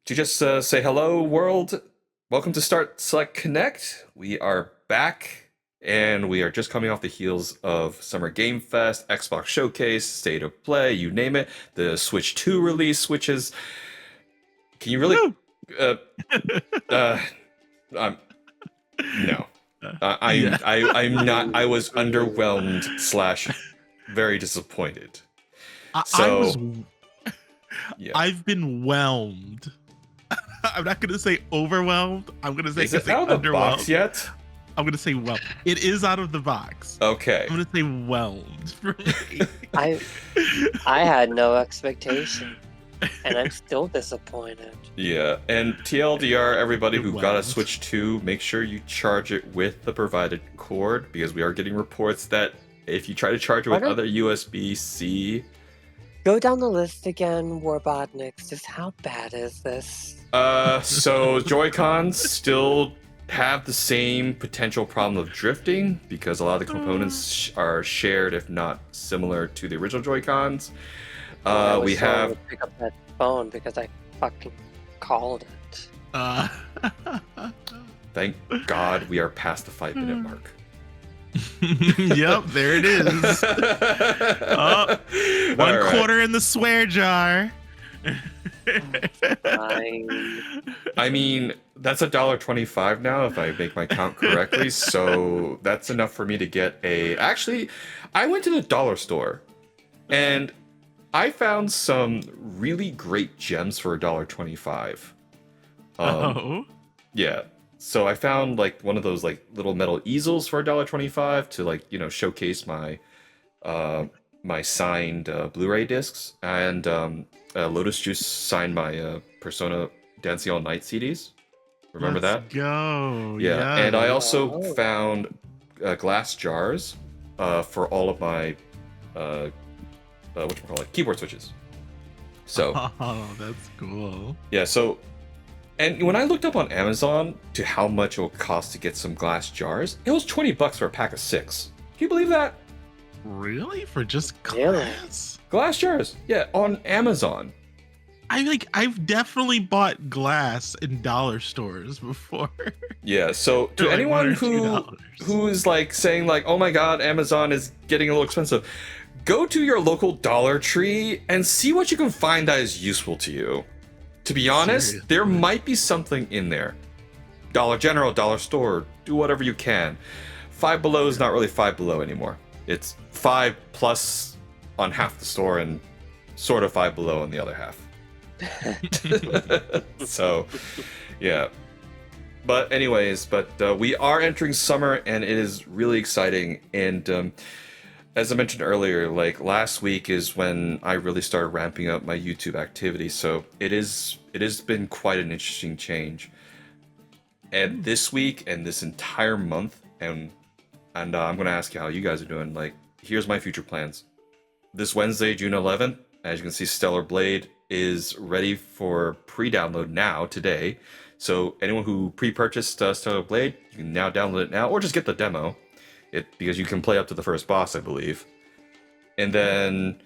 to just say hello, world. Welcome to Start Select Connect. We are back, and we are just coming off the heels of Summer Game Fest, Xbox Showcase, State of Play, you name it. The Switch 2 release, which is... Can you really... no. I'm not... I was underwhelmed / very disappointed. Yeah. I've been whelmed. I'm not going to say overwhelmed. I'm going to say, is it out of the box yet? I'm going to say well. It is out of the box. Okay. I'm going to say whelmed for me. I had no expectation, and I'm still disappointed. Yeah, and TLDR, everybody who got a Switch 2, make sure you charge it with the provided cord, because we are getting reports that if you try to charge it with other USB-C... Go down the list again, WarBot-NIX. Just how bad is this? So Joy-Cons still have the same potential problem of drifting, because a lot of the components are shared, if not similar, to the original Joy-Cons. We have... pick up that phone because I fucking called it. Thank God we are past the 5-minute mark. Yep, there it is. One quarter in the swear jar. I mean, that's $1.25 now, if I make my count correctly. So that's enough for me to get a... Actually, I went to the dollar store, and I found some really great gems for $1.25. Yeah. So I found like one of those like little metal easels for $1.25 to like, you know, showcase my my signed Blu-ray discs, and Lotus Juice signed my Persona Dancing All Night CDs. Remember that? Go. Yeah. And I also found glass jars for all of my keyboard switches. So that's cool. Yeah, so... And when I looked up on Amazon to how much it will cost to get some glass jars, it was $20 for a pack of 6. Can you believe that? Really? For just glass? Glass jars. Yeah, on Amazon. I've definitely bought glass in dollar stores before. Yeah, so to anyone who is like saying like, oh my god, Amazon is getting a little expensive, go to your local Dollar Tree and see what you can find that is useful to you. To be honest, seriously, there might be something in there. Dollar General, Dollar Store, do whatever you can. Five Below is not really Five Below anymore. It's 5 plus on half the store and sort of Five Below on the other half. So, yeah. But anyways, we are entering summer, and it is really exciting. And as I mentioned earlier, like last week is when I really started ramping up my YouTube activity, so it has been quite an interesting change. And this week and this entire month, and I'm gonna ask you how you guys are doing. Like, here's my future plans. This Wednesday, June 11th, as you can see, Stellar Blade is ready for pre-download now today. So anyone who pre-purchased Stellar Blade, you can now download it now, or just get the demo. Because you can play up to the first boss, I believe. And then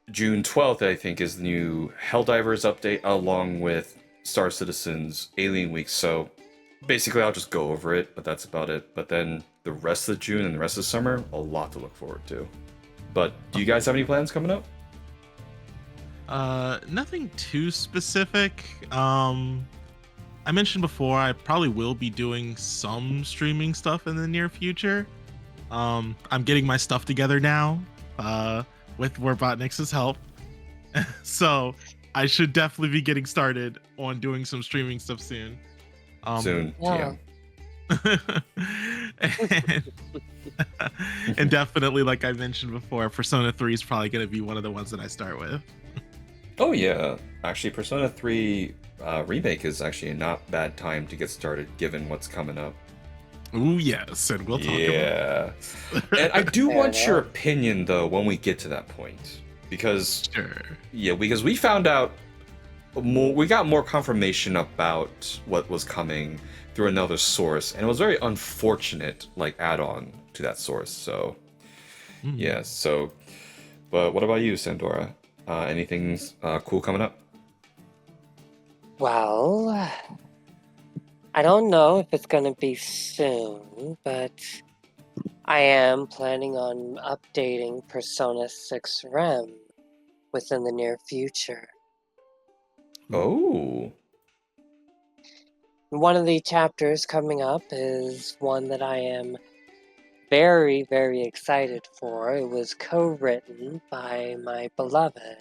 June 12th, I think, is the new Helldivers update, along with Star Citizen's Alien Week. So basically, I'll just go over it, but that's about it. But then the rest of June and the rest of summer, a lot to look forward to. But do you guys have any plans coming up? Nothing too specific. I mentioned before, I probably will be doing some streaming stuff in the near future. I'm getting my stuff together now, with WarBot-NIX's help. So I should definitely be getting started on doing some streaming stuff soon. Soon, yeah. And definitely, like I mentioned before, Persona 3 is probably going to be one of the ones that I start with. Oh yeah, actually Persona 3 Remake is actually a not bad time to get started, given what's coming up. Ooh, yes, and we'll talk about it. And I do want your opinion, though, when we get to that point. Because, because we found out, we got more confirmation about what was coming through another source, and it was very unfortunate, like, add-on to that source, so... Yeah, so... But what about you, Sandora? Anything cool coming up? Well, I don't know if it's gonna be soon, but I am planning on updating Persona 6 REM within the near future. Oh. One of the chapters coming up is one that I am very, very excited for. It was co-written by my beloved,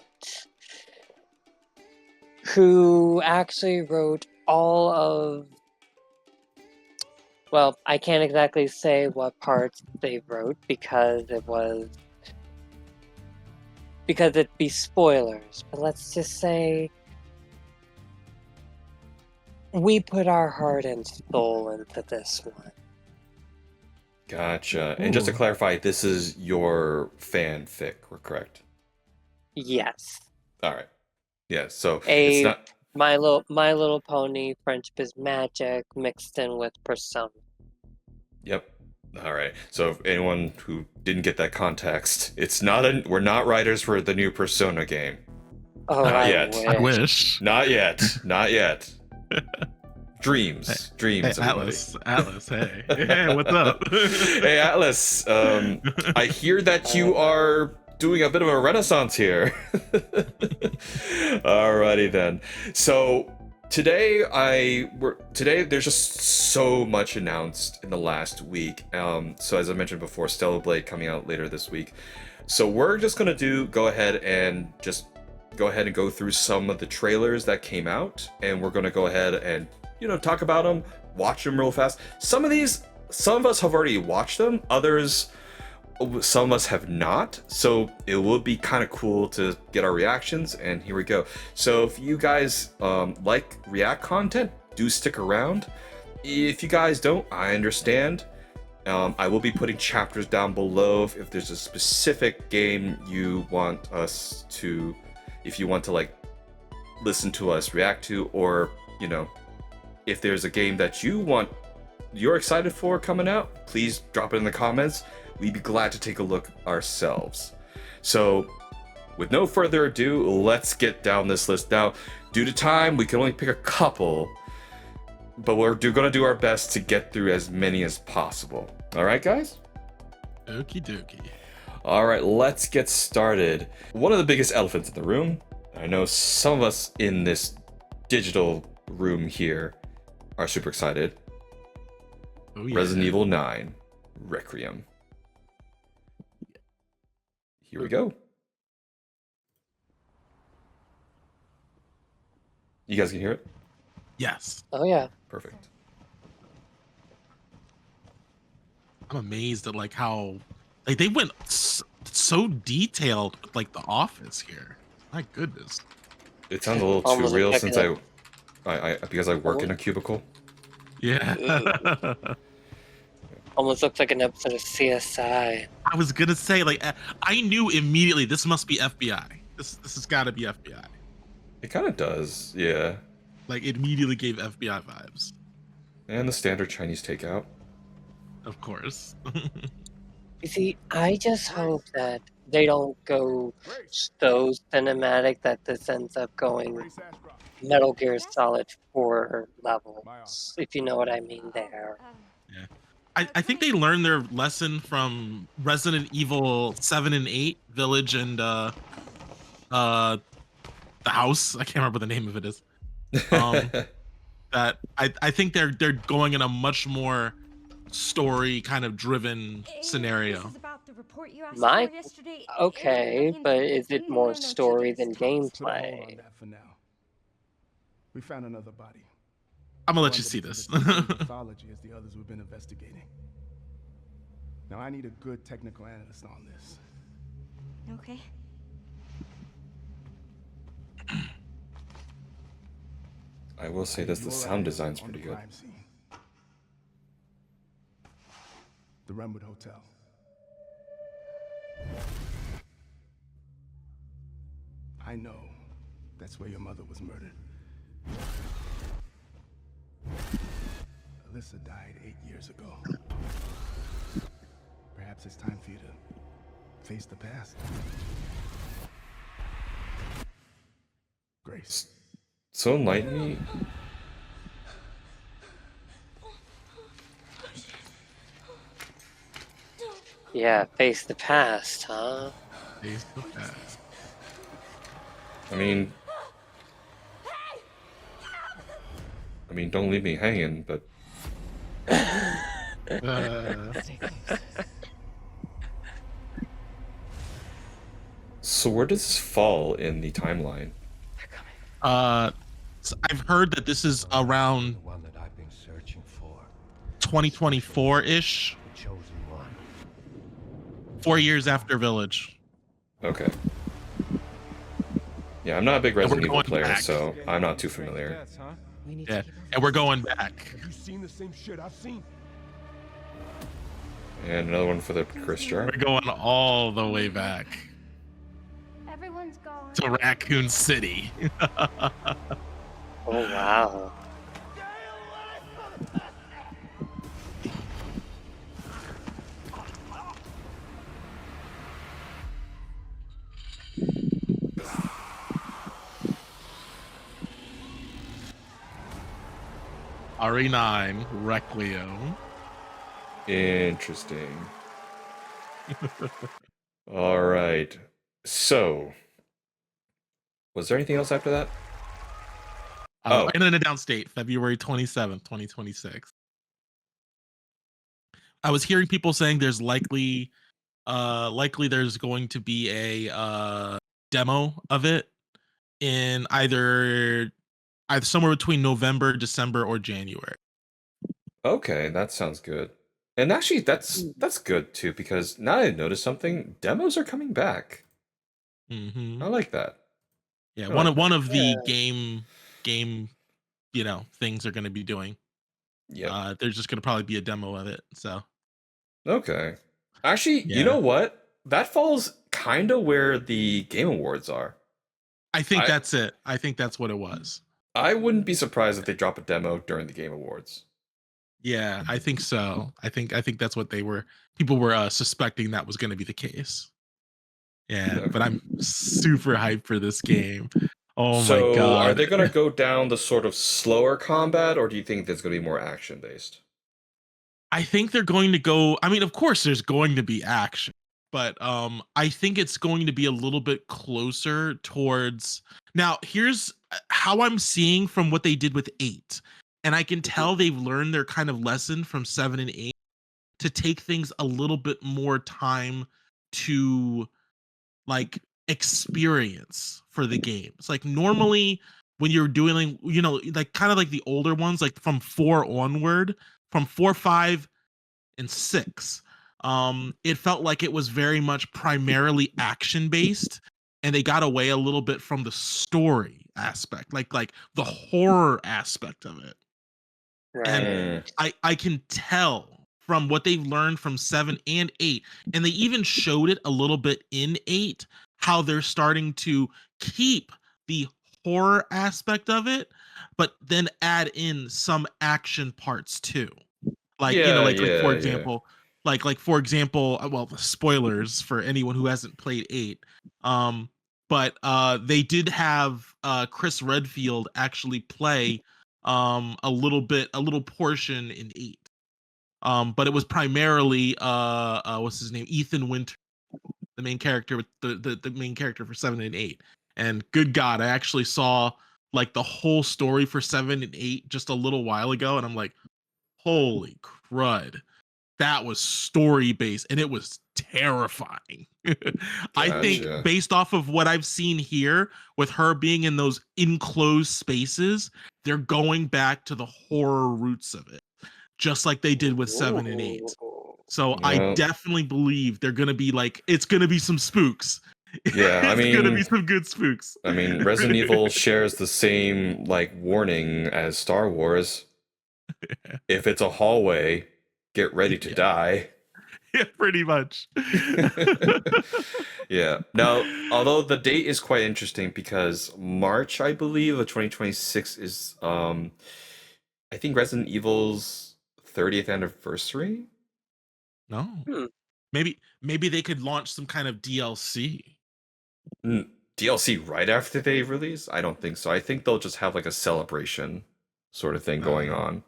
who actually wrote all of... Well, I can't exactly say what parts they wrote because it'd be spoilers, but let's just say we put our heart and soul into this one. Gotcha. And just to Ooh. clarify, this is your fanfic, we're correct? Yes. All right. Yeah, so it's not... My Little Pony Friendship is Magic mixed in with Persona. Yep. All right. So if anyone who didn't get that context, it's not we're not writers for the new Persona game. Oh, Not I yet. wish. I wish. Not yet. Not yet. Dreams. Dreams, Hey, everybody. Atlas, hey. Hey, what's up? Hey, Atlas. I hear that you are doing a bit of a renaissance here. Alrighty then. So today there's just so much announced in the last week. So as I mentioned before, Stellar Blade coming out later this week. So we're just gonna go ahead and go through some of the trailers that came out, and we're gonna go ahead and talk about them, watch them real fast. Some of us have already watched them, some of us have not, so it would be kind of cool to get our reactions, and here we go. So if you guys like React content, do stick around. If you guys don't, I understand. I will be putting chapters down below if there's a specific game you want if you want to like listen to us react to, or if there's a game that you're excited for coming out, please drop it in the comments. We'd be glad to take a look ourselves. So with no further ado, let's get down this list. Now, due to time, we can only pick a couple, but we're gonna do our best to get through as many as possible. All right, guys? Okie dokie. All right, let's get started. One of the biggest elephants in the room, I know some of us in this digital room here are super excited. Oh, yeah. Resident Evil 9 Requiem. Here we go. You guys can hear it? Yes. Oh yeah. Perfect. I'm amazed at like how they went so detailed with, like the office here. My goodness. It sounds a little too Almost real like since because I work in a cubicle. Yeah. Almost looks like an episode of CSI. I was gonna say, like, I knew immediately this must be FBI. This has got to be FBI. It kind of does, yeah. Like, it immediately gave FBI vibes. And the standard Chinese takeout. Of course. You see, I just hope that they don't go so cinematic that this ends up going Metal Gear Solid 4 levels, if you know what I mean there. Yeah. I think they learned their lesson from Resident Evil 7 and 8, Village, and the house. I can't remember the name of it is. That I think they're going in a much more story kind of driven scenario. Okay, but is it more story than gameplay? We found another body. I'm gonna let you see this. Pathology as the others we've been investigating. Now I need a good technical analyst on this. Okay. I will say this, the sound design's pretty good. The Renwood Hotel. I know that's where your mother was murdered. Alyssa died 8 years ago. Perhaps it's time for you to face the past. Grace. So enlighten me. Yeah, face the past, huh? Face the past. I mean, don't leave me hanging, but so where does this fall in the timeline? So I've heard that this is around The one that I've been searching for. 2024-ish, The chosen one. 4 years after Village. Okay. Yeah, I'm not a big And we're Resident Evil going player, back. so I'm not too familiar. Yeah, and we're going back. Have you seen the same shit I've seen? And another one for the Chris jar. We're going all the way back Everyone's gone. to Raccoon City. Oh wow. RE9 Requiem. Interesting. All right. So, was there anything else after that? And then a downstate, February 27th, 2026. I was hearing people saying there's likely there's going to be a demo of it in either somewhere between November, December, or January. Okay, that sounds good. And actually, that's good too, because now I noticed something. Demos are coming back. Mm-hmm. I like that. Yeah, I one like of the game things they're going to be doing. Yeah. There's just going to probably be a demo of it. So Okay. Actually, you Yeah. know what? That falls kind of where the Game Awards are. I think that's it. I think that's what it was. I wouldn't be surprised if they drop a demo during the Game Awards. Yeah, I think so. I think that's what people were suspecting that was going to be the case. Yeah, but I'm super hyped for this game. Oh my god. So, are they going to go down the sort of slower combat, or do you think there's going to be more action based? I think they're going to go, I mean, of course there's going to be action, but I think it's going to be a little bit closer towards. Now, here's how I'm seeing from what they did with 8. And I can tell they've learned their kind of lesson from 7 and 8 to take things a little bit more time to like experience for the games. Like normally when you're doing, like kind of like the older ones, like from 4 onward, from 4, 5, and 6, it felt like it was very much primarily action based, and they got away a little bit from the story aspect, like the horror aspect of it. Right. And I can tell from what they've learned from 7 and 8, and they even showed it a little bit in 8, how they're starting to keep the horror aspect of it, but then add in some action parts too. Like, for example, well, spoilers for anyone who hasn't played 8. But they did have Chris Redfield actually play a little portion in 8. But it was primarily what's his name? Ethan Winter, the main character with the main character for 7 and 8. And good God, I actually saw like the whole story for 7 and 8 just a little while ago, and I'm like, holy crud, that was story based and it was terrifying. I think Gotcha. based off of what I've seen here with her being in those enclosed spaces, they're going back to the horror roots of it, just like they did with 7 and 8. So I Well- definitely believe they're gonna be like, it's gonna be some spooks. Yeah, I it's gonna mean- be some good spooks. I mean, Resident Evil shares the same like warning as Star Wars. If it's a hallway, get ready to die. Yeah, pretty much. Yeah. Now, although the date is quite interesting because March, I believe, of 2026 is I think Resident Evil's 30th anniversary. No. Maybe they could launch some kind of DLC. DLC right after they release? I don't think so. I think they'll just have like a celebration sort of thing going on.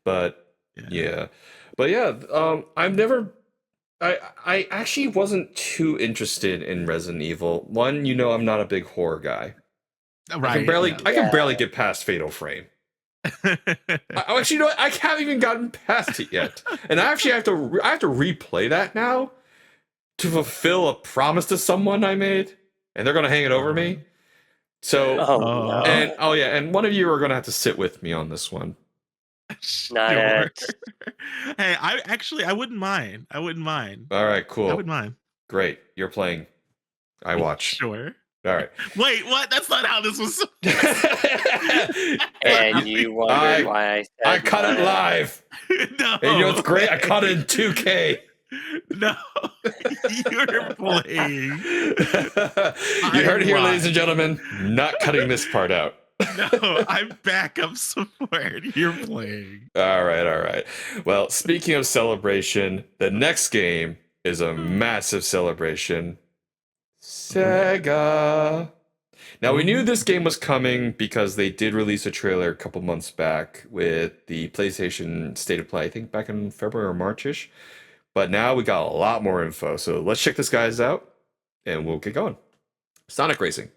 But yeah. But yeah, I've never I actually wasn't too interested in Resident Evil. One, I'm not a big horror guy. Right. I can barely get past Fatal Frame. Actually, I haven't even gotten past it yet, and I actually have to replay that now to fulfill a promise to someone I made, and they're gonna hang it over me. So, no. and one of you are gonna have to sit with me on this one. Not it. Hey, I wouldn't mind. I wouldn't mind. All right, cool. I wouldn't mind. Great, you're playing. I watch. Sure. All right. Wait, what? That's not how this was. And you wondered why I said I caught it live. No. And it's great. I caught it in 2K. No, you're playing. You heard it here, ladies and gentlemen. Not cutting this part out. No, I'm backup support. You're playing. All right. Well, speaking of celebration, the next game is a massive celebration. Sega. Now, we knew this game was coming because they did release a trailer a couple months back with the PlayStation State of Play, I think back in February or March-ish. But now we got a lot more info. So let's check this guys out and we'll get going. Sonic Racing.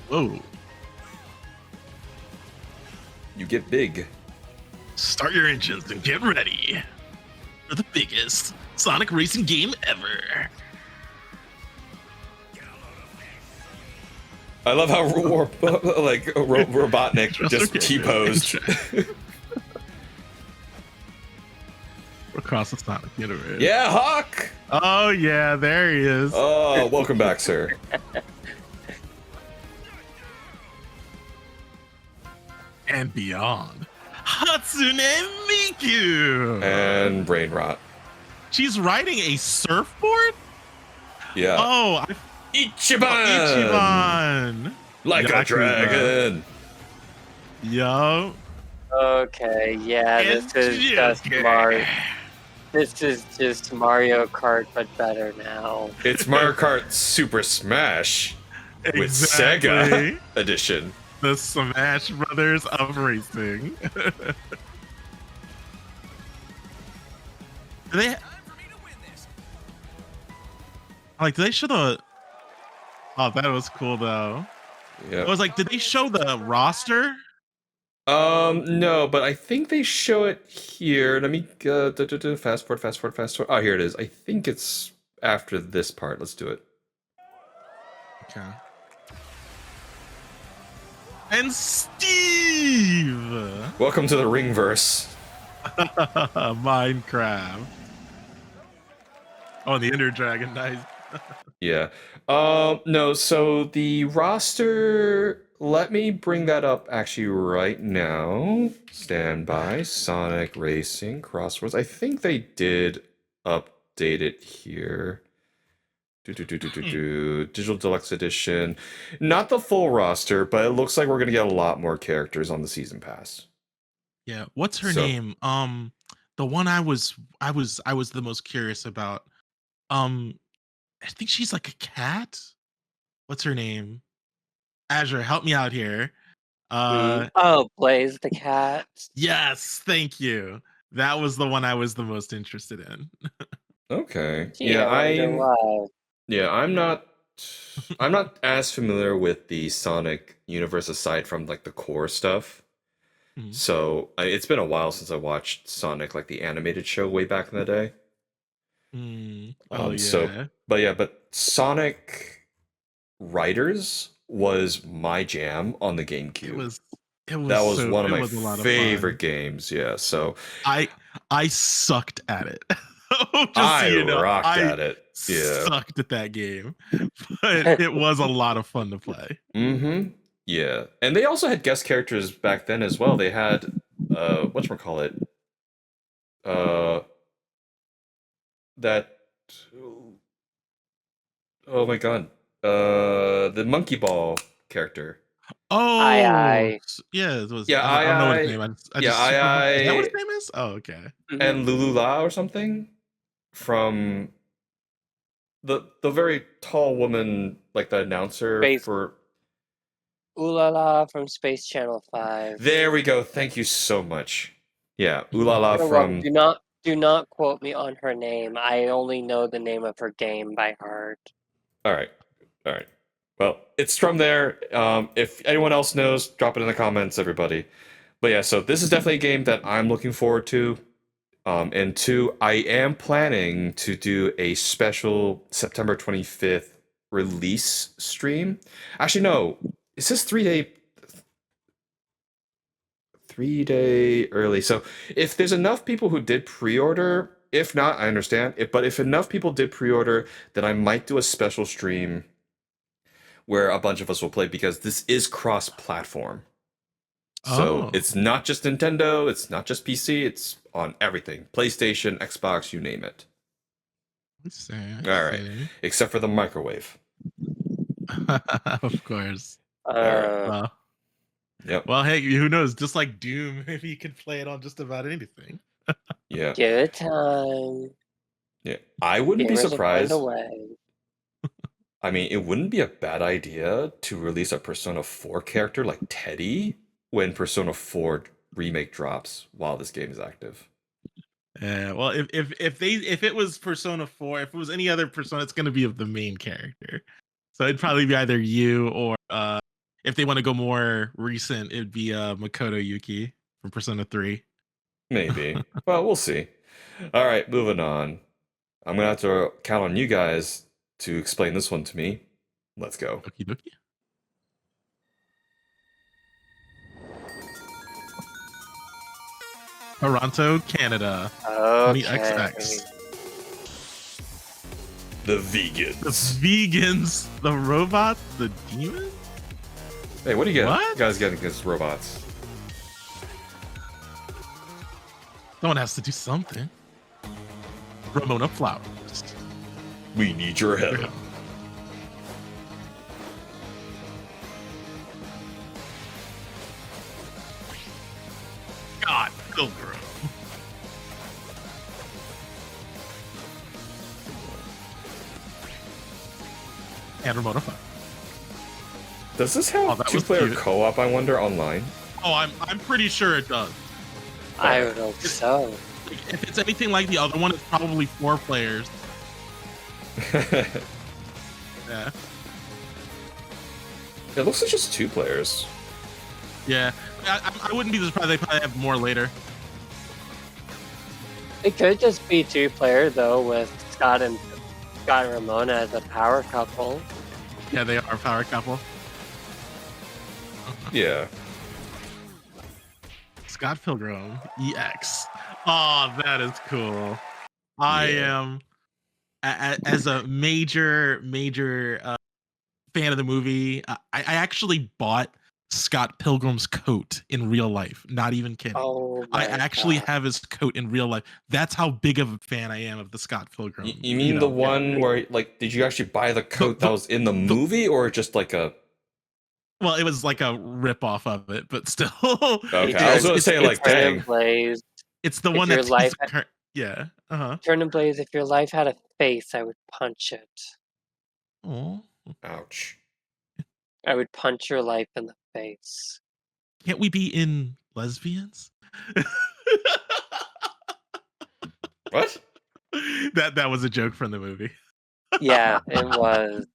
Whoa. You get big. Start your engines and get ready for the biggest Sonic racing game ever. I love how WarBot-NIX just T-posed. Across the Sonic universe. Yeah, Hawk! Oh, yeah, there he is. Oh, welcome back, sir. And beyond. Hatsune Miku! And brain rot. She's riding a surfboard? Yeah. Oh, Ichiban! Like a dragon! Yo. Okay, yeah, this is just Mario. This is just Mario Kart, but better now. It's Mario Kart Super Smash with Sega edition. The Smash Brothers of racing. Do they show the? Oh, that was cool though. Yeah. I was like, did they show the roster? No, but I think they show it here. Let me fast forward. Oh, here it is. I think it's after this part. Let's do it. Okay. And Steve! Welcome to the Ringverse. Minecraft. Oh, and the Ender Dragon, nice. Yeah. No, so the roster, let me bring that up actually right now. Stand by. Sonic Racing, Crossworlds. I think they did update it here. Digital Deluxe Edition. Not the full roster, but it looks like we're gonna get a lot more characters on the season pass. Yeah, what's her name? The one I was the most curious about. I think she's like a cat. What's her name? Azure, help me out here. Blaze the cat. Yes, thank you. That was the one I was the most interested in. Okay. Gee, I'm not as familiar with the Sonic universe aside from like the core stuff. Mhm. So it's been a while since I watched Sonic, like the animated show way back in the day. But Sonic Riders was my jam on the GameCube. That was one of my favorite games. Yeah, so I sucked at it. Rocked at it. Yeah, sucked at that game, but it was a lot of fun to play. Mm-hmm. Yeah, and they also had guest characters back then as well. They had whatchamacallit? That. Oh my god. The Monkey Ball character. Oh, I. Yeah, it was. Yeah, I don't know his name. Is that what I. his name is? Oh, okay. And Lulula or something. from the very tall woman, like the announcer Space. for. Ooh La La from Space Channel 5. There we go. Thank you so much. Yeah, Ooh La La You're welcome. from. Do not quote me on her name. I only know the name of her game by heart. All right, all right. Well, it's from there. If anyone else knows, drop it in the comments, everybody. But yeah, so this is definitely a game that I'm looking forward to. And two, I am planning to do a special September 25th release stream. Actually, no, it says 3 day early. So if there's enough people who did pre-order, if not, I understand. But if enough people did pre-order, then I might do a special stream where a bunch of us will play because this is cross-platform. So it's not just Nintendo, it's not just PC, it's on everything. PlayStation, Xbox, you name it. All right. Except for the microwave. Of course. Right. Yep. Well, hey, who knows? Just like Doom, maybe you could play it on just about anything. Yeah. Give it time. Yeah. I wouldn't be Gamers will find surprised. a way. I mean, it wouldn't be a bad idea to release a Persona 4 character like Teddy when Persona 4 remake drops while this game is active. Yeah, well, if it was Persona 4, if it was any other Persona, it's gonna be of the main character. So it'd probably be either you or if they want to go more recent, it'd be Makoto Yuki from Persona 3. Maybe. Well, we'll see. All right, moving on. I'm gonna have to count on you guys to explain this one to me. Let's go. Okie dokie. Toronto, Canada. Okay. XX. The vegans. The vegans, the robots, the demon. Hey, what do you What? guys get against robots? Someone has to do something. Ramona Flowers. We need your help. God, Pilgrim. And Ramona Flowers. Does this have that was two-player cute. co-op, I wonder, online? Oh, I'm pretty sure it does. I would hope so. If it's anything like the other one, it's probably 4 players. Yeah. It looks like just 2 players. Yeah. I wouldn't be surprised they probably have more later. It could just be 2-player though, with Scott and Ramona as a power couple. Yeah, they are a power couple. Yeah. Scott Pilgrim EX. Oh, that is cool. I am, as a major fan of the movie. I actually bought Scott Pilgrim's coat in real life. Not even kidding. Oh I my actually God. have his coat in real life. That's how big of a fan I am of the Scott Pilgrim. You mean the one where, like, did you actually buy the coat that was in the movie, or just like a? Well, it was like a rip off of it, but still. Okay, I was gonna say, like, dang. EternumBlaze. It's the If one your that's life yeah. Uh-huh. EternumBlaze, if your life had a face, I would punch it. Oh. Ouch. I would punch your life in the face. Can't we be in lesbians? What? That was a joke from the movie. Yeah, it was.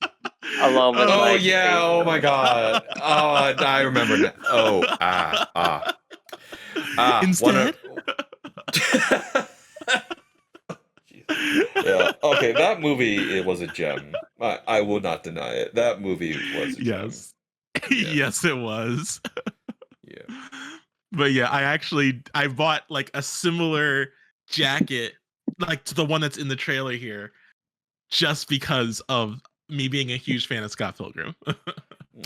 Along with Oh like yeah! Oh my god! Oh, I remember now. Oh Instead. Yeah. Okay, that movie, it was a gem. I will not deny it. That movie was a gem. Yes. Yes, it was. Yeah. But yeah, I bought like a similar jacket, like to the one that's in the trailer here, just because of me being a huge fan of Scott Pilgrim.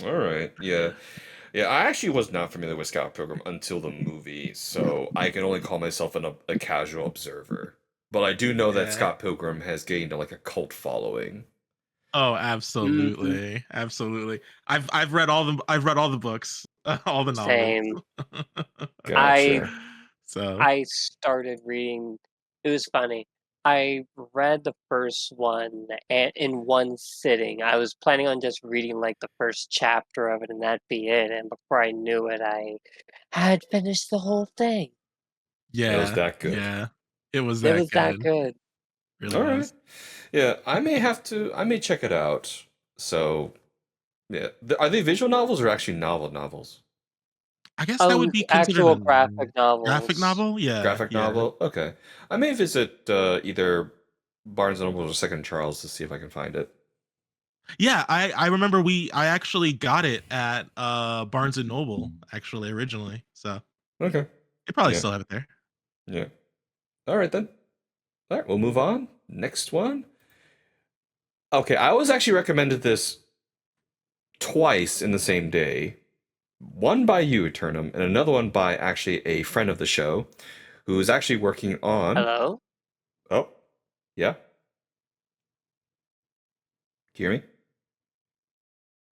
All right. Yeah. Yeah, I actually was not familiar with Scott Pilgrim until the movie, so I can only call myself a casual observer. But I do know that Scott Pilgrim has gained like a cult following. Oh, absolutely, absolutely. I've read all the books, all the novels. Same. Gotcha. So I started reading. It was funny. I read the first one in one sitting. I was planning on just reading like the first chapter of it and that'd be it. And before I knew it, I had finished the whole thing. It was Yeah, that good. yeah, it was It that was that good. good. Really All right. was. Yeah, I may check it out. So, yeah. Are they visual novels or actually novels? I guess that would be considered Actual a graphic graphic novels. novel. Yeah, Graphic yeah. novel? Okay. I may visit either Barnes & Noble or Second Charles to see if I can find it. Yeah, I remember I actually got it at Barnes and Noble actually originally. So Okay. they probably Yeah. still have it there. Yeah. All right, then. All right, we'll move on. Next one. Okay, I was actually recommended this twice in the same day. One by you, Eternum, and another one by actually a friend of the show who is actually working on. Hello? Oh, yeah. Hear me?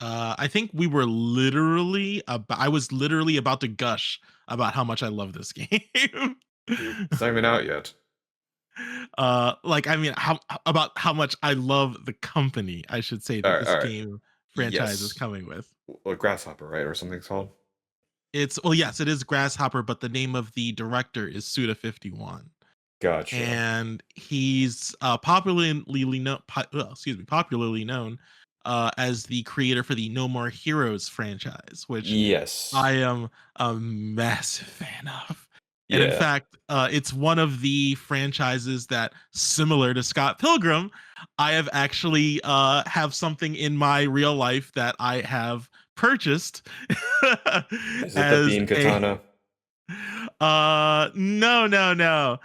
I think we were literally I was literally about to gush about how much I love this game. It's not even out yet. Like I mean how much I love the company, I should say, that this All right. game franchise is Yes. coming with. Well, Grasshopper, right? Or something it's called? It's well, yes, it is Grasshopper, but the name of the director is Suda51. Gotcha. And he's popularly known as the creator for the No More Heroes franchise, which Yes. I am a massive fan of. And in Yeah. fact, it's one of the franchises that, similar to Scott Pilgrim, I have actually have something in my real life that I have purchased. Is it the beam katana? No.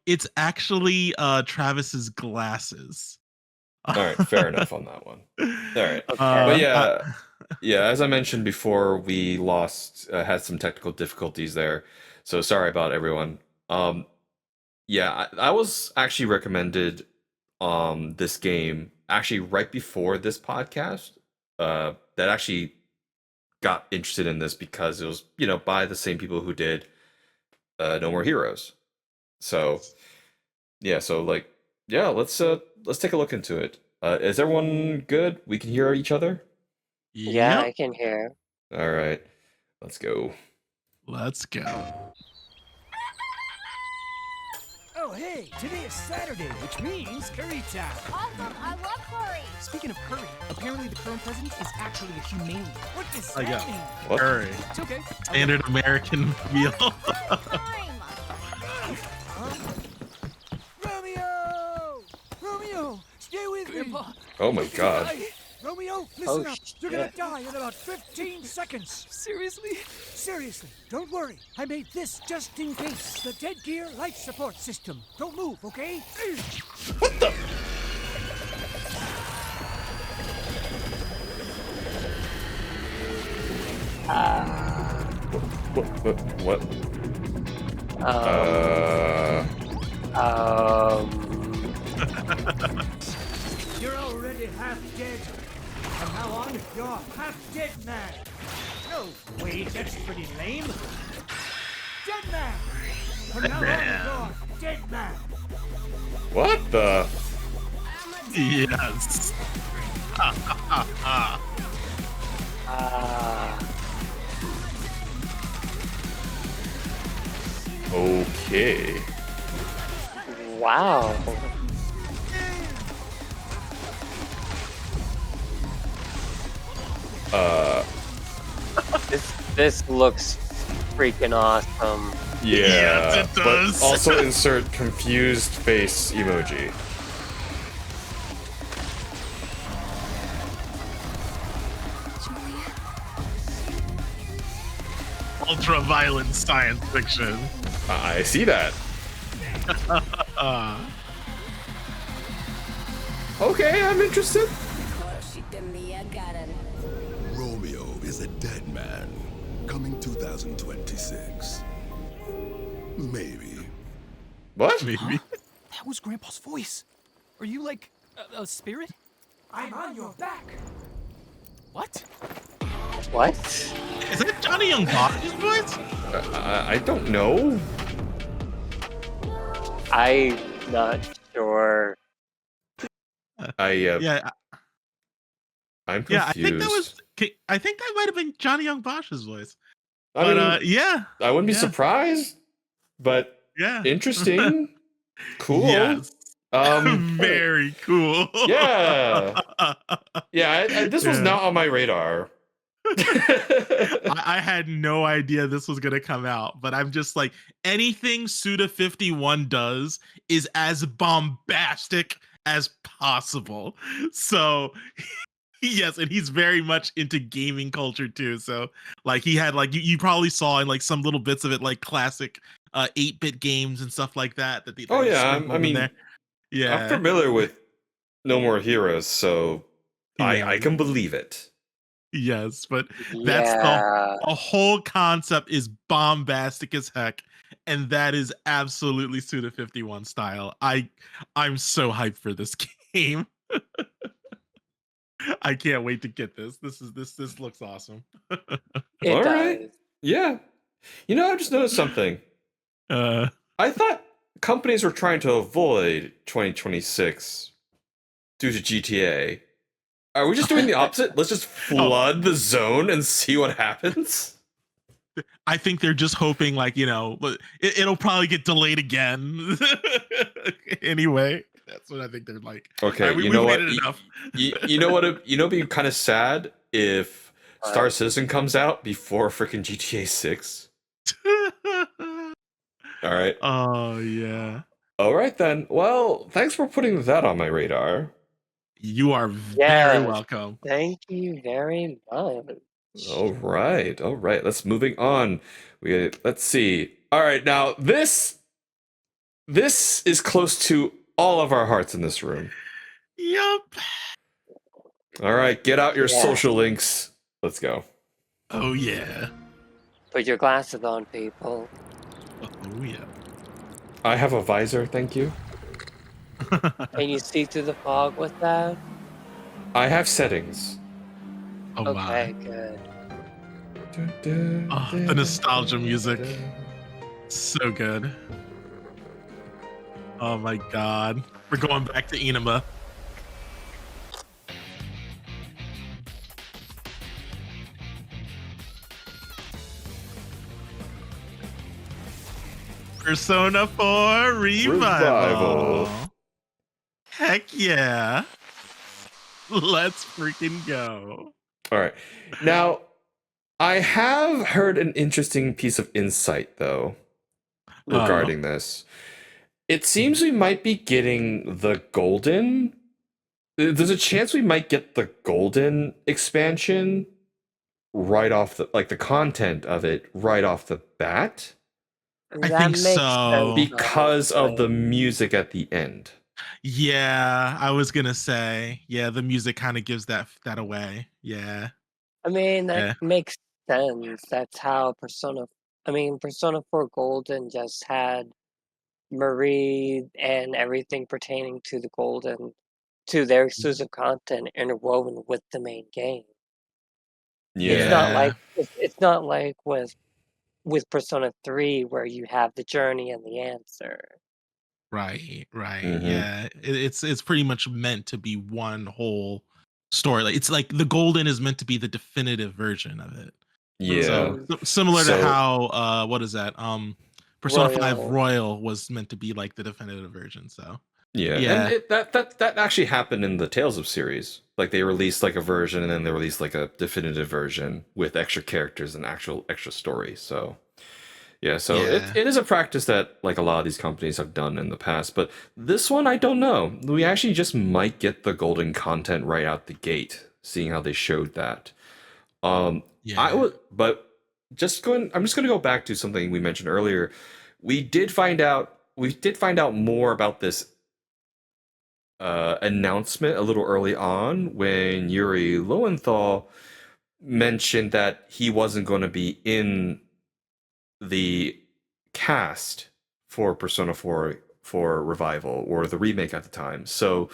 It's actually Travis's glasses. All right, fair enough on that one. All right. Okay. But yeah, as I mentioned before, we had some technical difficulties there. So sorry about everyone. Yeah, I was actually recommended this game actually right before this podcast. That actually got interested in this because it was, by the same people who did No More Heroes. So yeah, let's take a look into it. Is everyone good? We can hear each other? Yeah, Yep. I can hear. All right. Let's go. Let's go. Oh, hey, today is Saturday, which means curry time. Awesome, I love curry. Speaking of curry, apparently the current president is actually a humane. What does I that got mean? What? Curry. It's okay. Standard American meal. Time. Romeo! Romeo, stay with me. Grandpa. Oh my god. Romeo, listen Oh, up. You're gonna shit. die in about 15 seconds. Seriously? Seriously, don't worry. I made this just in case. The Dead Gear life support system. Don't move, okay? What the? What? You're already half dead. From now on, you're half dead man. No, wait, that's pretty lame. Dead man. From now on, you're dead man. What the? Yes. Okay. Wow. This looks freaking awesome. Yeah. Yes, it does. But also insert confused face emoji. Ultra violent science fiction. I see that. Okay, I'm interested. Romeo is a dead man. Coming 2026. Maybe. What? Maybe. That was Grandpa's voice. Are you like a spirit? I'm on your back. What? What? Is that Johnny Young Box's voice? I don't know. I'm not Yeah, I'm yeah. confused. I think that might have been Johnny Young Bosch's voice. I But mean, yeah, I wouldn't be yeah, surprised, but yeah. interesting, cool. Yes, Um, very cool. yeah, yeah. This was Yeah. not on my radar. I had no idea this was gonna come out, but I'm just like, anything Suda51 does is as bombastic as possible. So yes, and he's very much into gaming culture too. So like he had like you probably saw in like some little bits of it, like classic 8-bit games and stuff like that Oh he yeah, I sprinkled in mean, there. I'm Yeah. familiar with No More Heroes, so I Yeah. can believe it. Yes, but that's Yeah. the whole concept is bombastic as heck, and that is absolutely Suda51 style. I'm so hyped for this game. I can't wait to get this. This looks awesome. It All right, does. yeah. I just noticed something. Uh I thought companies were trying to avoid 2026 due to GTA. Are we just doing the opposite? Let's just oh, flood the zone and see what happens? I think they're just hoping like, it'll probably get delayed again. Anyway, that's what I think they're like. Okay, All right, you we've know what? waited enough. You know what? It'd be kind of sad if Star Citizen comes out before freaking GTA 6. All right. Oh yeah. All right then. Well, thanks for putting that on my radar. You are very Yes. welcome. Thank you very much. All right. All right. Moving on. Let's see. All right. Now this is close to all of our hearts in this room. Yup. All right. Get out your Yeah. social links. Let's go. Oh yeah. Put your glasses on, people. Oh yeah. I have a visor, thank you. Can you see through the fog with that? I have settings. Oh Okay, my. good. Oh, the nostalgia music. So good. Oh my god. We're going back to Enema. Persona 4 Revival. Heck yeah. Let's freaking go. All right. Now, I have heard an interesting piece of insight, though, regarding this. It seems we might be getting the Golden. There's a chance we might get the Golden expansion right off the content of it right off the bat. I think so. Because of the music at the end. Yeah, I was gonna say, yeah, the music kind of gives that away. Yeah. I mean, that Yeah. makes sense. That's how Persona 4 Golden just had Marie and everything pertaining to the Golden, to their exclusive content interwoven with the main game. Yeah. It's not like with Persona 3 where you have the journey and the answer. Right. Mhm. Yeah. It's pretty much meant to be one whole story. Like, it's like the Golden is meant to be the definitive version of it. Yeah. So similar to how what is that? Persona 5 Royal. Royal was meant to be like the definitive version. So Yeah. Yeah. And that actually happened in the Tales of series. Like they released like a version and then they released like a definitive version with extra characters and actual extra story. So yeah, it is a practice that like a lot of these companies have done in the past, but this one I don't know. We actually just might get the Golden content right out the gate, seeing how they showed that. I'm just going to go back to something we mentioned earlier. We did find out more about this announcement a little early on when Yuri Lowenthal mentioned that he wasn't going to be in the cast for Persona 4 for Revival or the remake at the time. So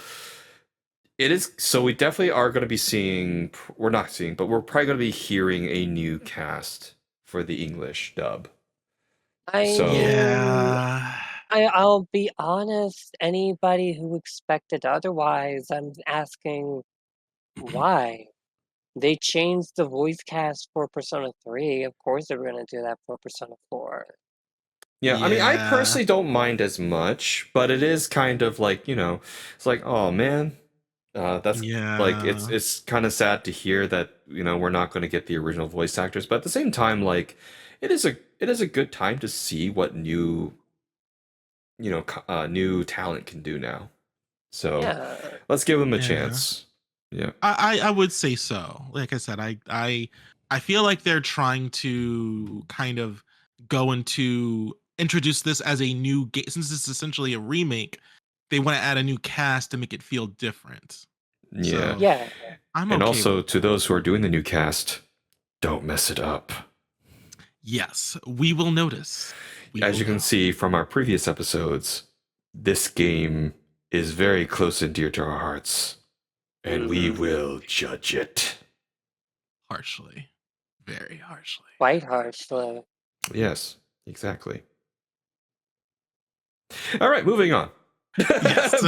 we definitely are going to be seeing, we're not seeing, but we're probably going to be hearing a new cast for the English dub. Yeah. I'll be honest. Anybody who expected otherwise, I'm asking why. They changed the voice cast for Persona 3. Of course, they were gonna do that for Persona 4. Yeah, I mean, I Yeah. personally don't mind as much, but it is kind of like, it's like, oh man, that's like Yeah. it's kind of sad to hear that, we're not going to get the original voice actors, but at the same time, like, it is a good time to see what new new talent can do now. So Yeah. let's give them a Yeah. chance. Yeah. I would say so. Like I said, I feel like they're trying to kind of go into introduce this as a new game, since it's essentially a remake. They want to add a new cast to make it feel different. Yeah. So, Yeah. I'm And okay also with to those who are doing the new cast, don't mess it up. yes, we will notice. As you can see from our previous episodes, this game is very close and dear to our hearts, and we will judge it. harshly, very harshly. Quite harshly. Yes, exactly. All right, moving on. Yes.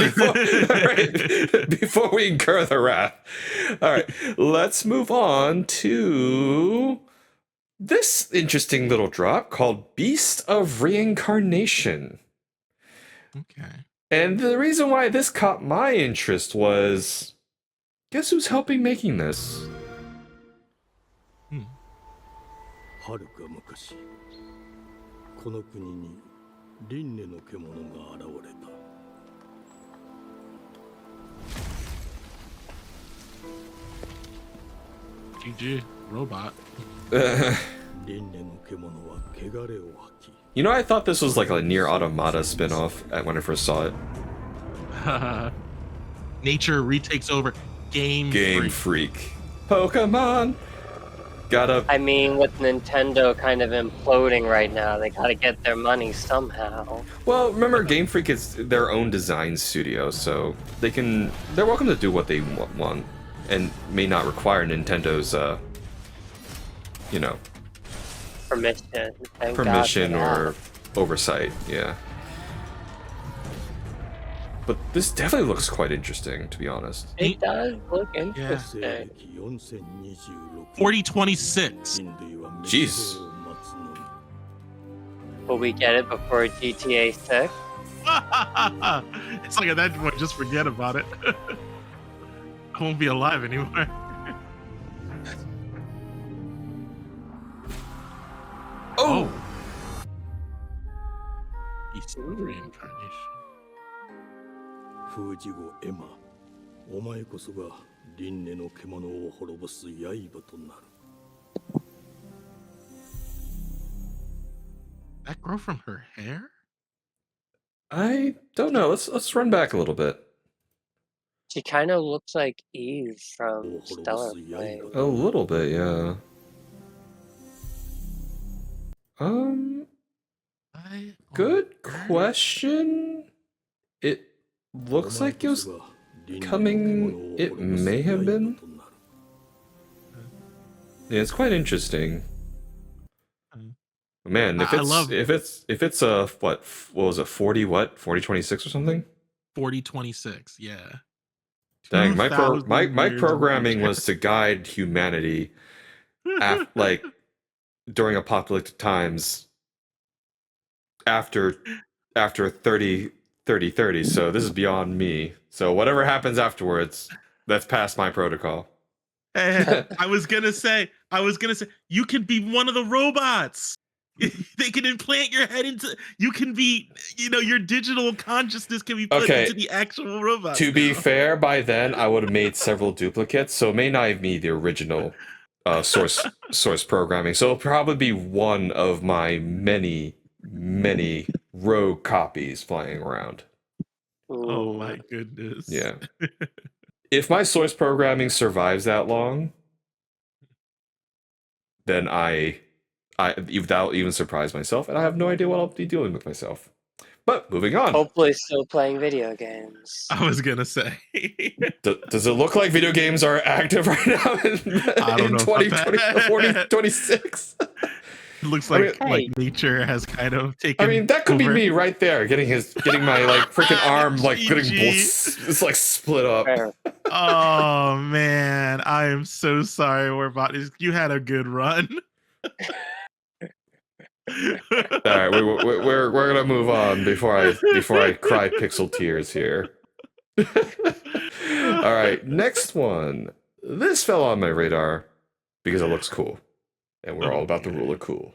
Before we incur the wrath. All right, let's move on to this interesting little drop called Beast of Reincarnation. Okay. And the reason why this caught my interest was, guess who's helping making this? はるか昔、この国に輪廻の獣が現れた。GG robot. 輪廻の獣は汚れを吐き。 I thought this was like a Nier Automata spin-off when I first saw it. Nature retakes over. Game Freak. Pokemon! I mean, with Nintendo kind of imploding right now, they gotta get their money somehow. Well, remember, Game Freak is their own design studio, so they're welcome to do what they want, and may not require Nintendo's, Permission. Thank permission God for or oversight, yeah. But this definitely looks quite interesting, to be honest. that. It does look interesting. 4026. Jeez. Will we get it before GTA 6? It's like at that point, just forget about it. I won't be alive anymore. Oh! Beast of Reincarnation. 封じ子エマ、お前こそが輪廻の獣を滅ぼす刃となる。That grow from her hair? I don't know. Let's run back a little bit. She kind of looks like Eve from Stellar Flame. A little bit, yeah. Good question. It looks like it was coming. It may have been. Yeah, it's quite interesting. Man, if it's what was it, 4026 or something? 4026, yeah. Dang, my programming was to guide humanity like during apocalyptic times after 30, so this is beyond me. So whatever happens afterwards, that's past my protocol. Hey, I was gonna say, you can be one of the robots. They can implant your head into. You can be, your digital consciousness can be put into the actual robot. To be fair, by then I would have made several duplicates, so it may not even be the original source programming. So it'll probably be one of my many rogue copies flying around. Oh my goodness. Yeah. If my source programming survives that long, then that'll even surprise myself, and I have no idea what I'll be dealing with myself. But moving on. Hopefully still playing video games. I was gonna say. Does it look like video games are active right now in 2026? It looks I like mean- nature has kind of taken. I mean, that could over. be me right there, getting my like freaking arm like getting GG. it's like split up. Fair. Oh man, I am so sorry, WarBot. You had a good run. All right, we're gonna move on before I cry pixel tears here. All right, next one. This fell on my radar because it looks cool, and we're all about the rule of cool.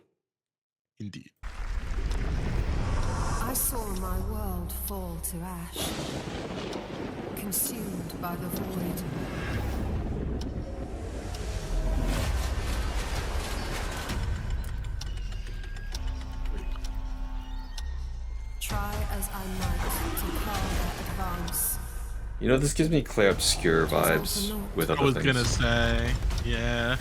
Indeed. I saw my world fall to ash, consumed by the void. Try as I might to quell their advance. You know, this gives me Clay Obscure vibes with other I was things. gonna say, yeah.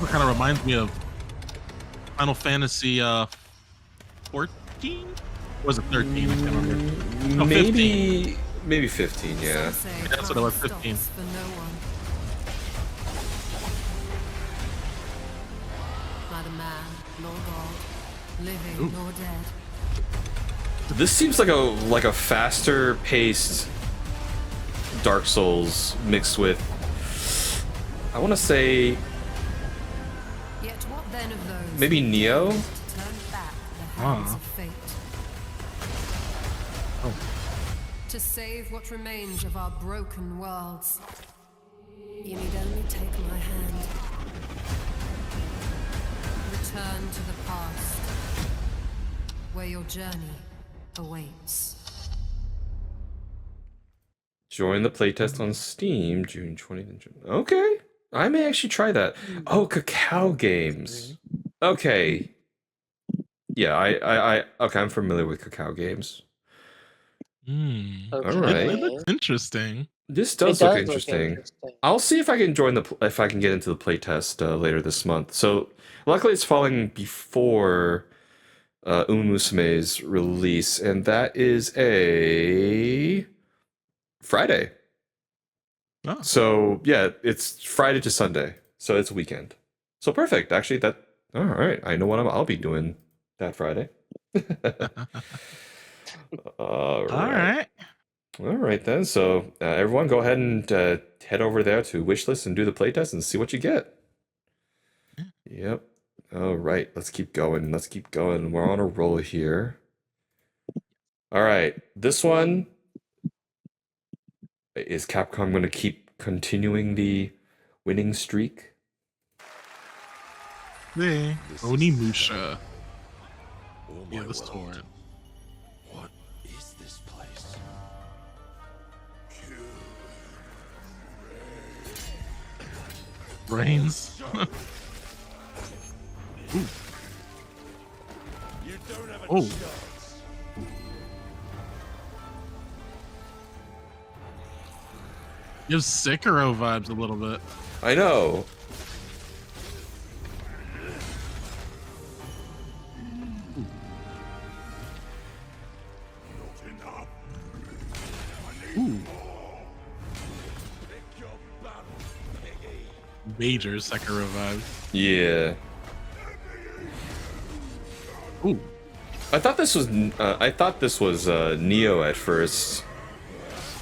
It kind of reminds me of Final Fantasy 14? Or was it 13? I can't remember. No, 15. Maybe 15, yeah. Some say Yeah, that's what it was, time 15. stops for no one. Neither man nor god, living nor dead. This seems like a faster paced Dark Souls mixed with, I want to say, Yet what then of those maybe Neo? to turn back the hands of fate? To save what remains of our broken worlds, you need only take my hand. Return to the past, where your journey awaits. Join the playtest on Steam, June 20th. Okay, I may actually try that. Oh, Cacao Games. Okay. Yeah, I okay, I'm familiar with Cacao Games. Mm. Okay. All right. It looks interesting. This It does look interesting. interesting. I'll see if I can if I can get into the playtest later this month. So luckily it's falling before Umusume's release, and that is a Friday. Oh. So yeah, it's Friday to Sunday, so it's a weekend. So perfect. Actually, all right. I know what I'll be doing that Friday. All right. All right then. So everyone, go ahead and head over there to Wishlist and do the playtest and see what you get. Yep. All right. Let's keep going. We're on a roll here. All right. This one is Capcom going to keep continuing the winning streak. Hey, Onimusha. Yeah, the sword. What is this place? Brains. Ooh. Oh. Gives Sekiro vibes a little bit. I know. Ooh. Major Sekiro vibes. Yeah. Ooh. I thought this was Neo at first,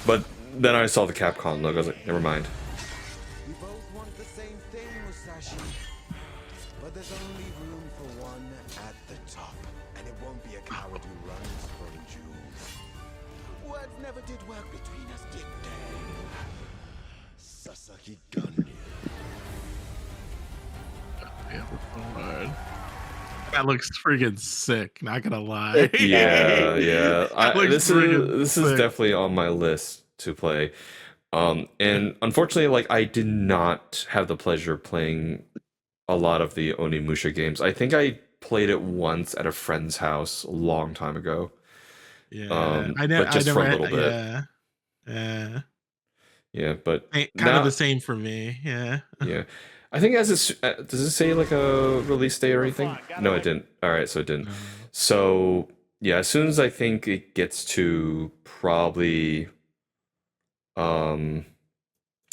but then I saw the Capcom logo. I was like, never mind. We both want the same thing, Musashi. But there's only room for one at the top. And it won't be a coward who runs from jewels. Words never did work between us, did they? Sasaki Gun. Yeah, Lord. That looks friggin' sick, not gonna lie. Yeah. This is sick. definitely on my list to play. And unfortunately, like, I did not have the pleasure of playing a lot of the Onimusha games. I think I played it once at a friend's house a long time ago. Yeah, but just for a little bit. Yeah. Yeah, but Kind now, of the same for me. Yeah. Yeah, I think does it say like a release date or anything? No, it didn't. All right, so it didn't. So yeah, as soon as I think it gets to probably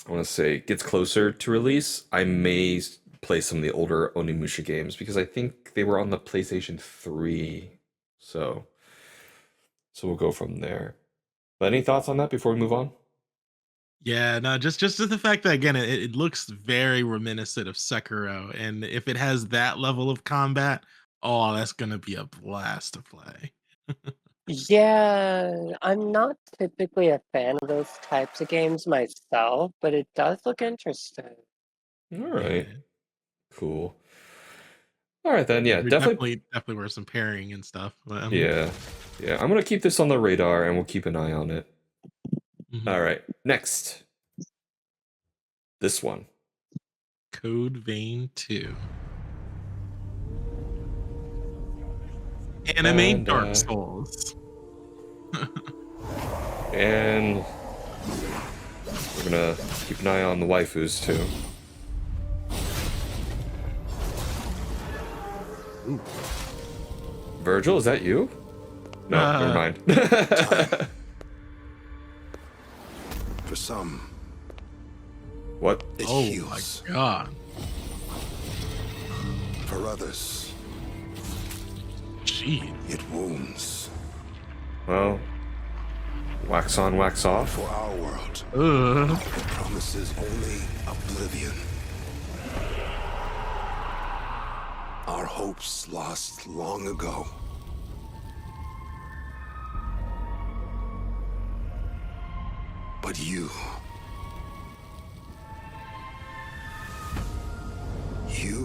I want to say gets closer to release, I may play some of the older Onimusha games because I think they were on the PlayStation 3. So we'll go from there. But any thoughts on that before we move on? Yeah, no, just the fact that again it looks very reminiscent of Sekiro, and if it has that level of combat, oh, that's gonna be a blast to play. Yeah, I'm not typically a fan of those types of games myself, but it does look interesting. All right, cool. All right then, yeah, We definitely. definitely were some pairing and stuff. But, Yeah, I'm gonna keep this on the radar, and we'll keep an eye on it. All right, next, this one, Code Vein 2. Anime And, Dark Souls. and we're gonna keep an eye on the waifus too. Ooh. Virgil, is that you? No, never mind. For some, what? It Oh heals. my god. For others, Jeez. it wounds. Well, wax on, wax off. For our world, it promises only oblivion. Our hopes lost long ago. But you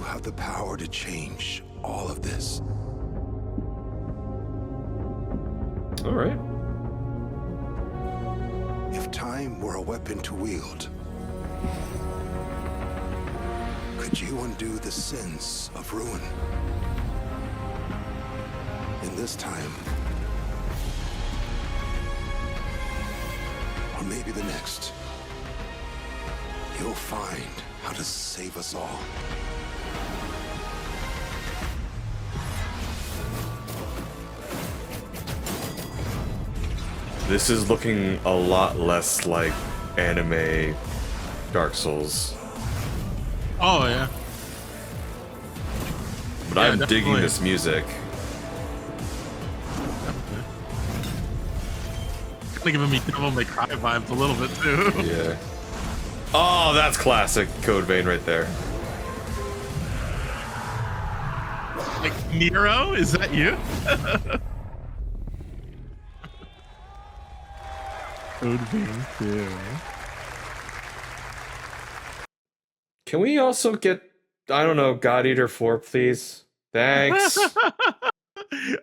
have the power to change all of this. All right. If time were a weapon to wield, could you undo the sins of ruin? In this time, or maybe the next, you'll find how to save us all. This is looking a lot less like anime Dark Souls. Oh yeah. But Yeah, I'm definitely. digging this music. Kind of giving me Devil May Cry vibes a little bit too. Yeah. Oh, that's classic Code Vein right there. Like Nero, is that you? Code Vein 2. Can we also get, I don't know, God Eater 4, please? Thanks.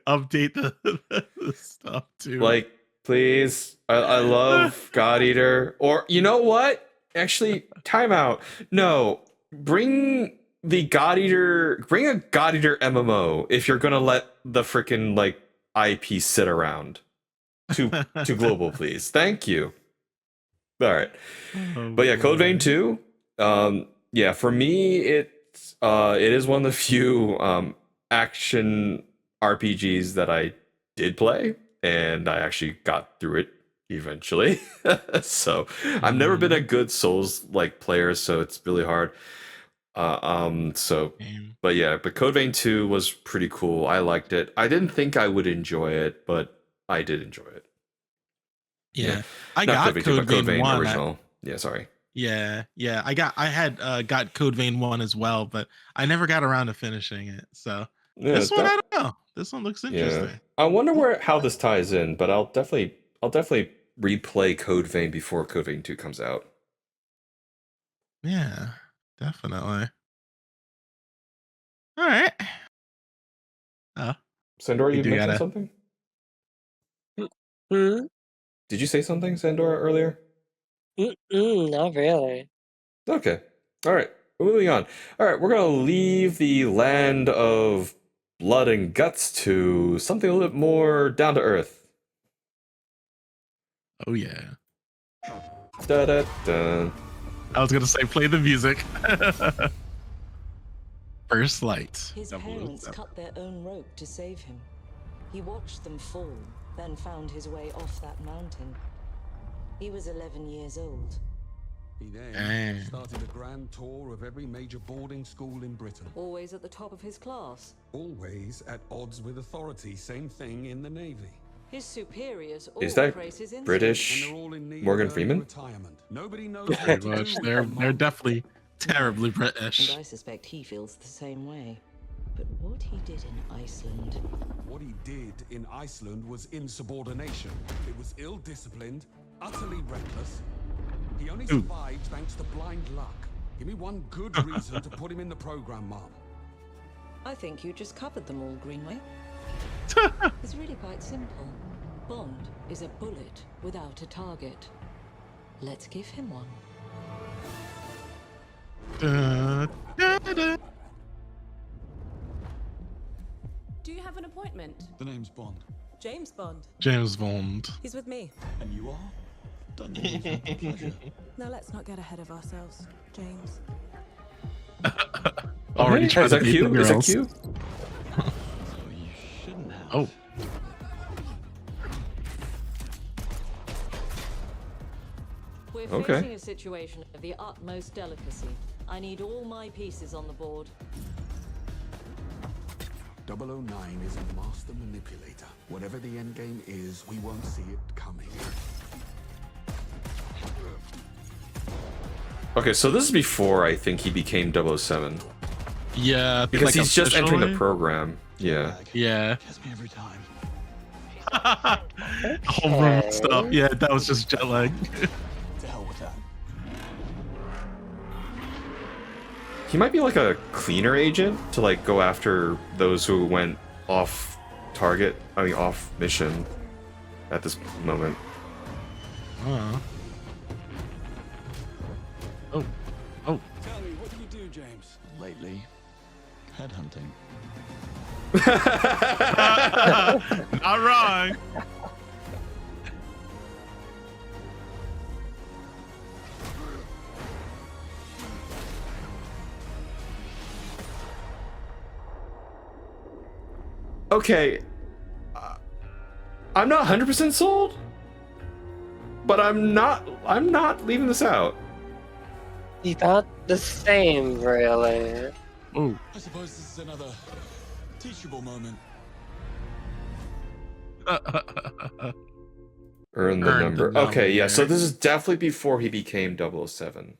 Update the stuff too. Like, please. I love God Eater. Or, you know what? Actually, timeout. No, bring the God Eater, bring a God Eater MMO if you're gonna let the freaking, like, IP sit around. To global, please. Thank you. All right. But yeah, Code Vein 2. Yeah, for me, it is one of the few action RPGs that I did play, and I actually got through it eventually. So I've never been a good Souls like player, so it's really hard. But yeah, but Code Vein 2 was pretty cool. I liked it. I didn't think I would enjoy it, but I did enjoy it. Yeah. Not I got Code Vein 2, but Code Vein 1. original. Yeah, sorry. Yeah. I had got Code Vein 1 as well, but I never got around to finishing it. So Yeah, this one, I don't know. This one looks interesting. Yeah. I wonder how this ties in, but I'll definitely replay Code Vein before Code Vein 2 comes out. Yeah, definitely. All right. Sandora, you do mentioned gotta- something? Hmm? Did you say something, Sandora, earlier? Not really. Okay. All right. Moving on. All right, we're going to leave the land of blood and guts to something a little bit more down to earth. Oh yeah. Da da da. I was gonna say play the music. First Light. His 007. parents cut their own rope to save him. He watched them fall, then found his way off that mountain. He was 11 years old. He then Dang. started a grand tour of every major boarding school in Britain. Always at the top of his class. Always at odds with authority. Same thing in the Navy. His superiors all Is that praise his insight. British And they're all in need Morgan of early Freeman? retirement. Nobody knows Pretty what to much. do They're with they're them. definitely terribly And British. I suspect he feels the same way. But what he did in Iceland. What he did in Iceland was insubordination. It was ill-disciplined, utterly reckless. He only survived thanks to blind luck. Give me one good reason to put him in the program, Mom. I think you just covered them all, Greenway. It's really quite simple. Bond is a bullet without a target. Let's give him one. Da, da, da. Do you have an appointment? The name's Bond. James Bond. James Bond. He's with me. And you are? Done you with a pleasure. Now let's not get ahead of ourselves, James. Already Hey, tried is to that beat the Q? Is that girls. Q? So you shouldn't have. Oh. We're Okay. facing a situation of the utmost delicacy. I need all my pieces on the board. 009 is a master manipulator. Whatever the end game is, we won't see it coming. Okay, so this is before I think he became 007. Yeah, I think, Because like, he's just entering the officially? program. Yeah. Yeah. Gets me every time. Whole room stuff. Yeah, that was just jet lag. To hell with that. He might be like a cleaner agent to like go after those who went off target, off mission at this moment. Oh. Oh. Tell me, what do you do, James? Lately, headhunting. Not wrong. Okay. I'm not 100% sold, but I'm not leaving this out. He's not the same, really. Oh. I suppose this is another teachable moment. Earn the number. Okay, yeah, so this is definitely before he became 007.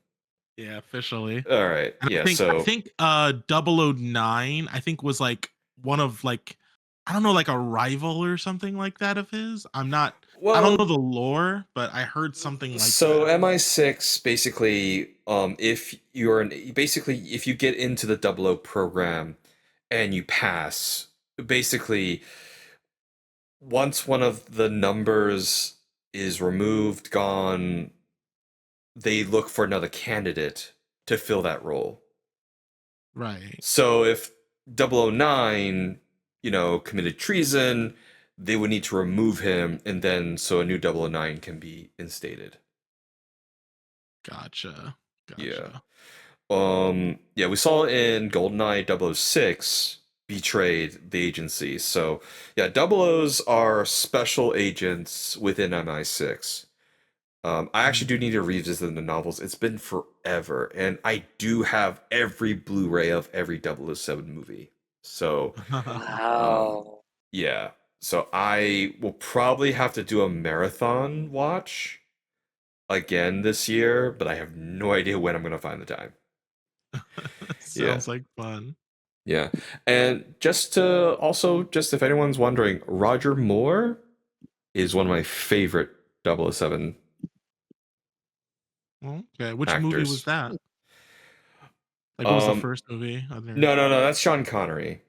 Yeah, officially. All right. And Yeah, I think, so I think 009 I think was like one of like, I don't know, like a rival or something like that of his. I don't know the lore, but I heard something like so that. MI6 basically if if you get into the 00 program and you pass, basically once one of the numbers is removed, gone, they look for another candidate to fill that role. Right. So if 009, committed treason, they would need to remove him, and then so a new 009 can be instated. Gotcha. Yeah. Yeah, we saw in GoldenEye 006 betrayed the agency. So yeah, 00s are special agents within MI6. I actually do need to revisit the novels. It's been forever, and I do have every Blu-ray of every 007 movie. So Wow. yeah. So I will probably have to do a marathon watch again this year, but I have no idea when I'm going to find the time. Sounds like fun. Yeah. And just if anyone's wondering, Roger Moore is one of my favorite 007 Okay, which actors. movie was that? Like, what was the first movie? No, that's Sean Connery.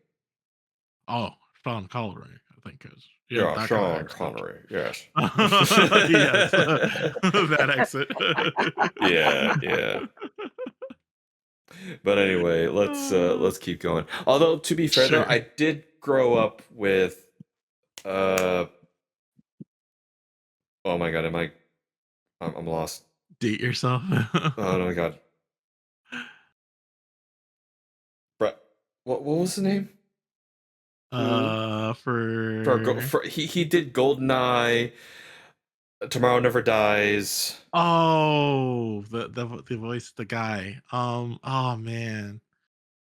Oh, Sean Connery, I think is. Yeah, that Sean kind of Connery. Yes. Yes, that exit. Yeah. But anyway, let's keep going. Although to be fair though, I did grow up with oh my god, I'm lost. Date yourself. Oh my god. Brett, what was the name? For he did GoldenEye. Tomorrow Never Dies. Oh, the voice, the guy. Oh man,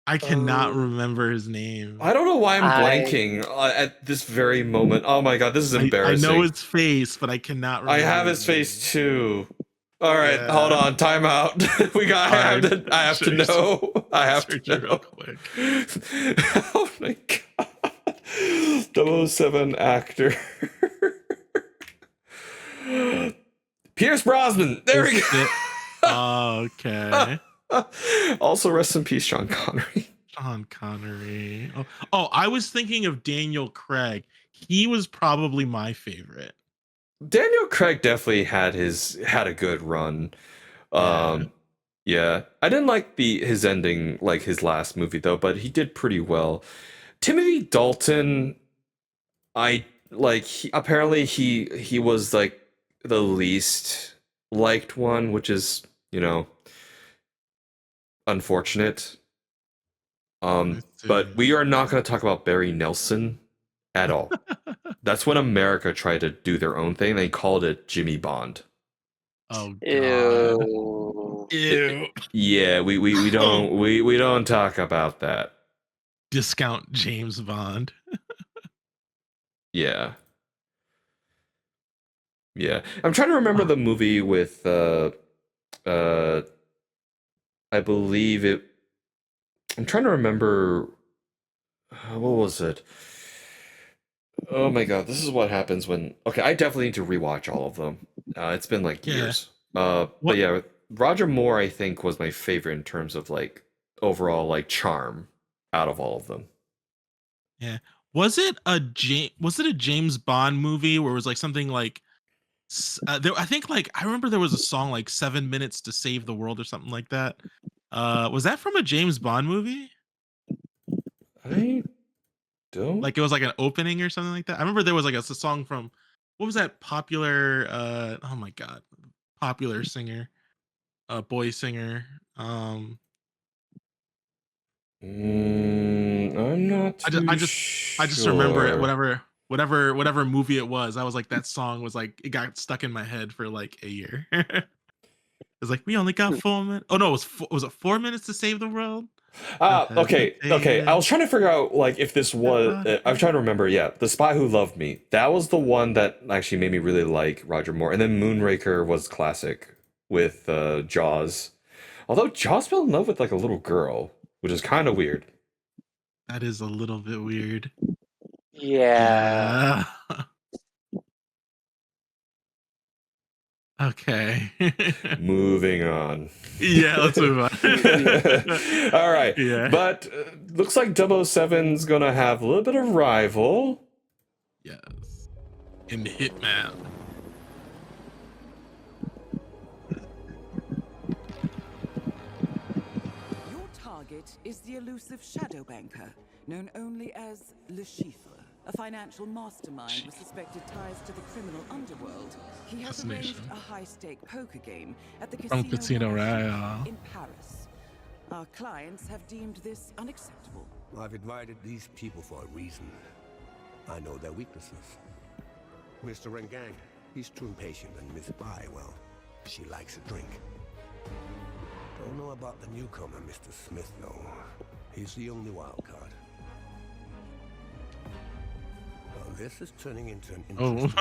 I cannot remember his name. I don't know why I'm blanking at this very moment. Oh my god, this is embarrassing. I know his face, but I cannot remember. I have his face too. All right, Yeah. hold on, time out. I have to know. I have to know. Real quick. Oh my god. 007 actor. Pierce Brosnan. There we go. Okay. Also, rest in peace, Sean Connery. Sean Connery. Oh, I was thinking of Daniel Craig. He was probably my favorite. Daniel Craig definitely had a good run. Yeah. I didn't like his ending, like his last movie though, but he did pretty well. Timothy Dalton, apparently he was like the least liked one, which is, unfortunate. But we are not going to talk about Barry Nelson at all. That's when America tried to do their own thing. They called it Jimmy Bond. Oh god. Ew. Yeah, we don't talk about that. Discount James Bond. Yeah. Yeah. I'm trying to remember the movie with I believe it. I'm trying to remember what was it? Oh my god, this is what happens when... Okay, I definitely need to rewatch all of them. It's been like years. But yeah, Roger Moore, I think, was my favorite in terms of like overall like charm out of all of them. Yeah. Was it a James Bond movie where it was like something like I think like I remember there was a song like 7 minutes to save the world or something like that. Was that from a James Bond movie? I don't. Like it was like an opening or something like that. I remember there was like a song from, what was that popular oh my god, popular singer, boy singer. I'm not too I just remember it, whatever movie it was. I was like, that song was like, it got stuck in my head for like a year. It's like, we only got 4 minutes. Oh no, was it 4 minutes to save the world? Okay. I was trying to figure out like if this was. I'm trying to remember. Yeah, The Spy Who Loved Me. That was the one that actually made me really like Roger Moore. And then Moonraker was classic with Jaws. Although Jaws fell in love with like a little girl, which is kind of weird. That is a little bit weird. Yeah. Okay. Moving on. Yeah, let's move on. All right. Yeah. But looks like 007's gonna have a little bit of rival. Yes. In Hitman. Your target is the elusive shadow banker, known only as Le Chiffre, a financial mastermind with suspected ties to the criminal underworld. He has arranged a high-stake poker game at the Casino Royale in Paris. Our clients have deemed this unacceptable. I've invited these people for a reason. I know their weaknesses. Mr. Rengang, he's too impatient, and Miss Bai, well, she likes a drink. Don't know about the newcomer, Mr. Smith, though. He's the only wild card. Well, this is turning into an interesting...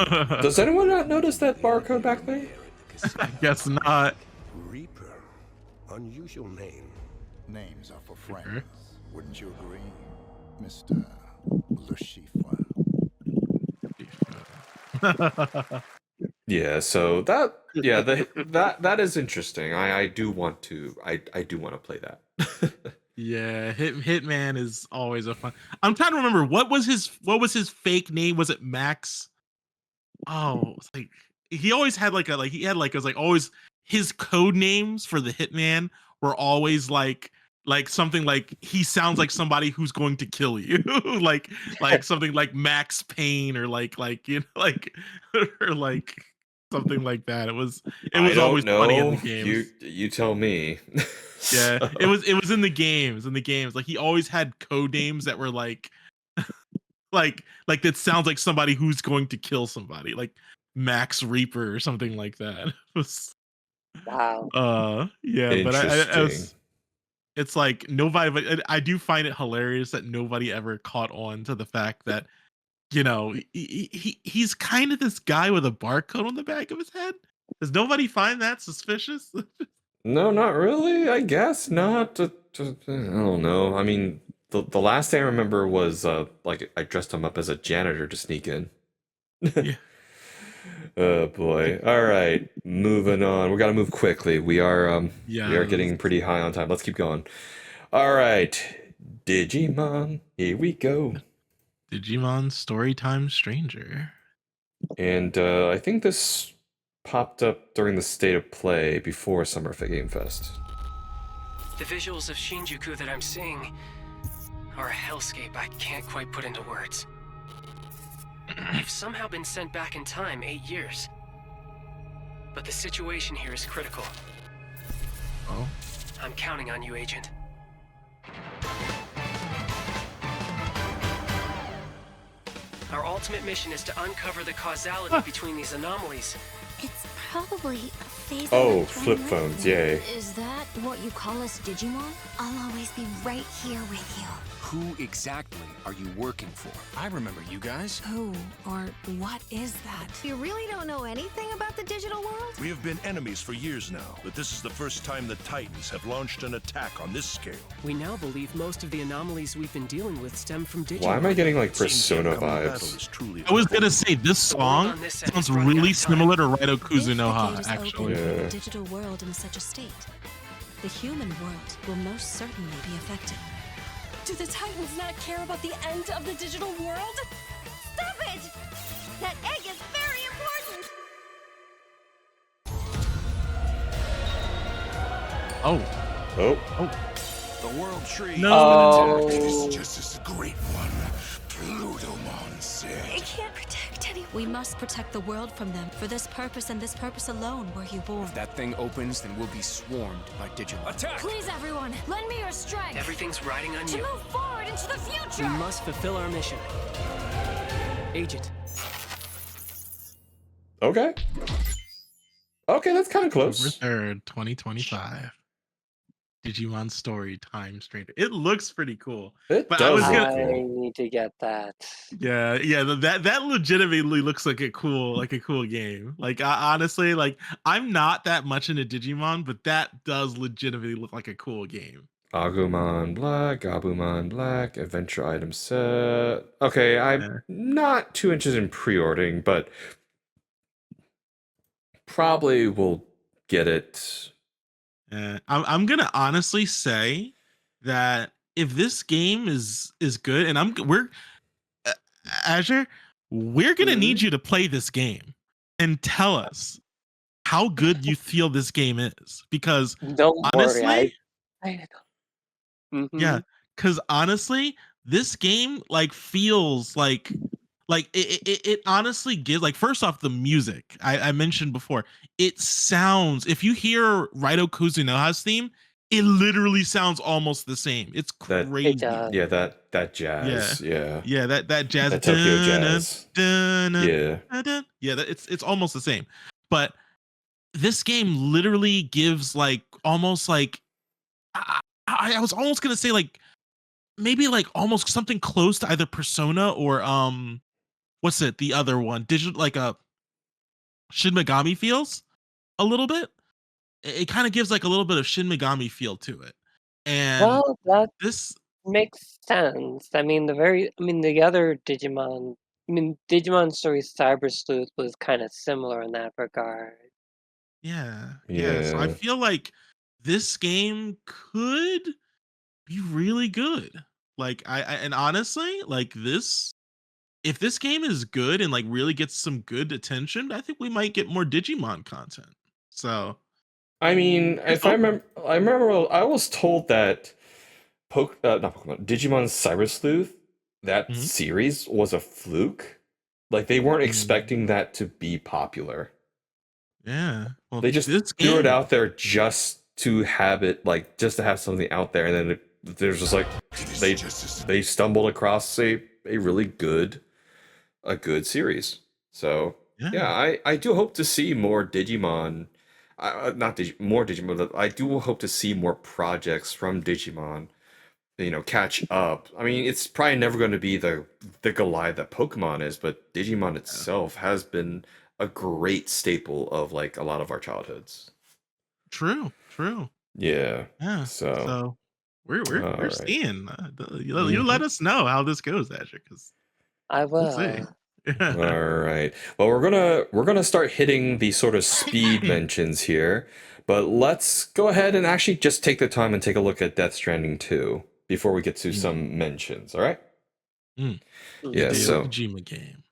Does anyone not notice that barcode back there? I guess not. Reaper. Unusual name. Names are for friends. Wouldn't you agree, Mr. Le Chiffre? Yeah, so that is interesting. I do want to play that. Yeah, Hitman is always a fun. I'm trying to remember what was his fake name? Was it Max? Oh, it's like he always had it was like always his code names for the Hitman were always like something like he sounds like somebody who's going to kill you, like something like Max Payne or like or like something like that. It was always funny in the games. You tell me. Yeah, it was in the games. Like he always had code names that were like that sounds like somebody who's going to kill somebody. Like Max Reaper or something like that. It was, Wow. yeah, but I Interesting. was, it's like nobody, but I do find it hilarious that nobody ever caught on to the fact that, you know, he's kind of this guy with a barcode on the back of his head. Does nobody find that suspicious? No, not really. I guess not. I don't know. I mean, the last thing I remember was like I dressed him up as a janitor to sneak in. Yeah. Oh boy. All right, moving on. We got to move quickly. We are Yeah. getting pretty high on time. Let's keep going. All right, Digimon. Here we go. Digimon Storytime Stranger. And I think this popped up during the State of Play before Summer Game Fest. The visuals of Shinjuku that I'm seeing are a hellscape I can't quite put into words. I've somehow been sent back in time 8 years. But the situation here is critical. Oh? I'm counting on you, Agent. Our ultimate mission is to uncover the causality between these anomalies. It's probably a phase. Oh, flip phones, yay. Is that what you call us, Digimon? I'll always be right here with you. Who exactly are you working for? I remember you guys. Who or what is that? You really don't know anything about the digital world? We have been enemies for years now, but this is the first time the Titans have launched an attack on this scale. We now believe most of the anomalies we've been dealing with stem from Digimon. Why am I getting like Persona vibes? I was gonna say this song sounds really similar to Raito Kuzunoha, actually. Open for the digital world in such a state. The human world will most certainly be affected. Do the Titans not care about the end of the digital world? Stop it! That egg is very important! Oh. Oh. Oh. The world tree. No. It is just as the great one, Plutomon said. It can't protect anyone. We must protect the world from them. For this purpose and this purpose alone were you born. If that thing opens, then we'll be swarmed by Digimon. Attack! Please, everyone, lend me your strength. Everything's riding on To you. move forward into the We future. must fulfill our mission. Agent. Okay. Okay, that's kind of close. October 3rd, 2025. Digimon Story Time Stranger. It looks pretty cool. It But does I was look gonna, I cool. need to get that. yeah, that legitimately looks like a cool game. Like honestly, like I'm not that much into Digimon, but that does legitimately look like a cool game. Agumon Black, Gabumon Black, adventure item set. Okay, I'm not too interested in pre-ordering, but probably will get it. I'm gonna honestly say that if this game is good, and we're Azure, we're gonna need you to play this game and tell us how good you feel this game is, because Don't honestly, worry, Mhm. yeah, because honestly, this game like feels like it honestly gives, like, first off, the music I mentioned before, it sounds, if you hear Raito Kuzunoha's theme, it literally sounds almost the same. It's That crazy. yeah, that jazz. Yeah. Yeah, that jazz, That Tokyo dun, jazz. dun, dun, Yeah. dun, dun. Yeah, it's almost the same. But this game literally gives like almost like I was almost gonna say like maybe like almost something close to either Persona or what's it, the other one, digital, like a Shin Megami feels a little bit. It kind of gives like a little bit of Shin Megami feel to it. And Well, that this makes sense. I mean, the other Digimon. I mean, Digimon Story Cyber Sleuth was kind of similar in that regard. yeah. So I Yeah. feel like this game could be really good. Like and honestly, like this, if this game is good and like really gets some good attention, I think we might get more Digimon content. So I mean, if I remember, I was told that not Pokemon, Digimon Cyber Sleuth, that series was a fluke. Like they weren't expecting that to be popular. yeah, well, They just threw it out there just to have it, like just to have something out there, and then there's just like they stumbled across a really good series. So I do hope to see more Digimon. Not more Digimon. But I do hope to see more projects from Digimon. Catch up. I mean, it's probably never going to be the Goliath that Pokemon is, but Digimon itself has been a great staple of like a lot of our childhoods. True. Yeah. Yeah. So we're All right. seeing. You let us know how this goes, Azure, because I we'll see. will. All right. Well, we're gonna start hitting the sort of speed mentions here, but let's go ahead and actually just take the time and take a look at Death Stranding 2 before we get to some mentions. All right? Mm. Yeah. Hideo So Kojima game.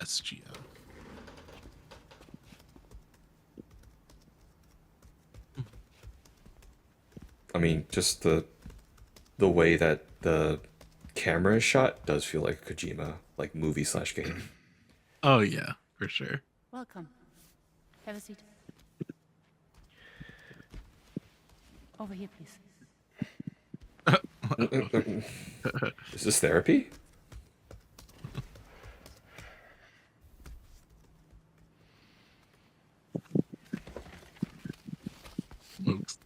SGO. I mean, just the way that the camera is shot does feel like a Kojima like movie / game. Oh yeah, for sure. Welcome. Have a seat. Over here, please. Is this therapy? Oops.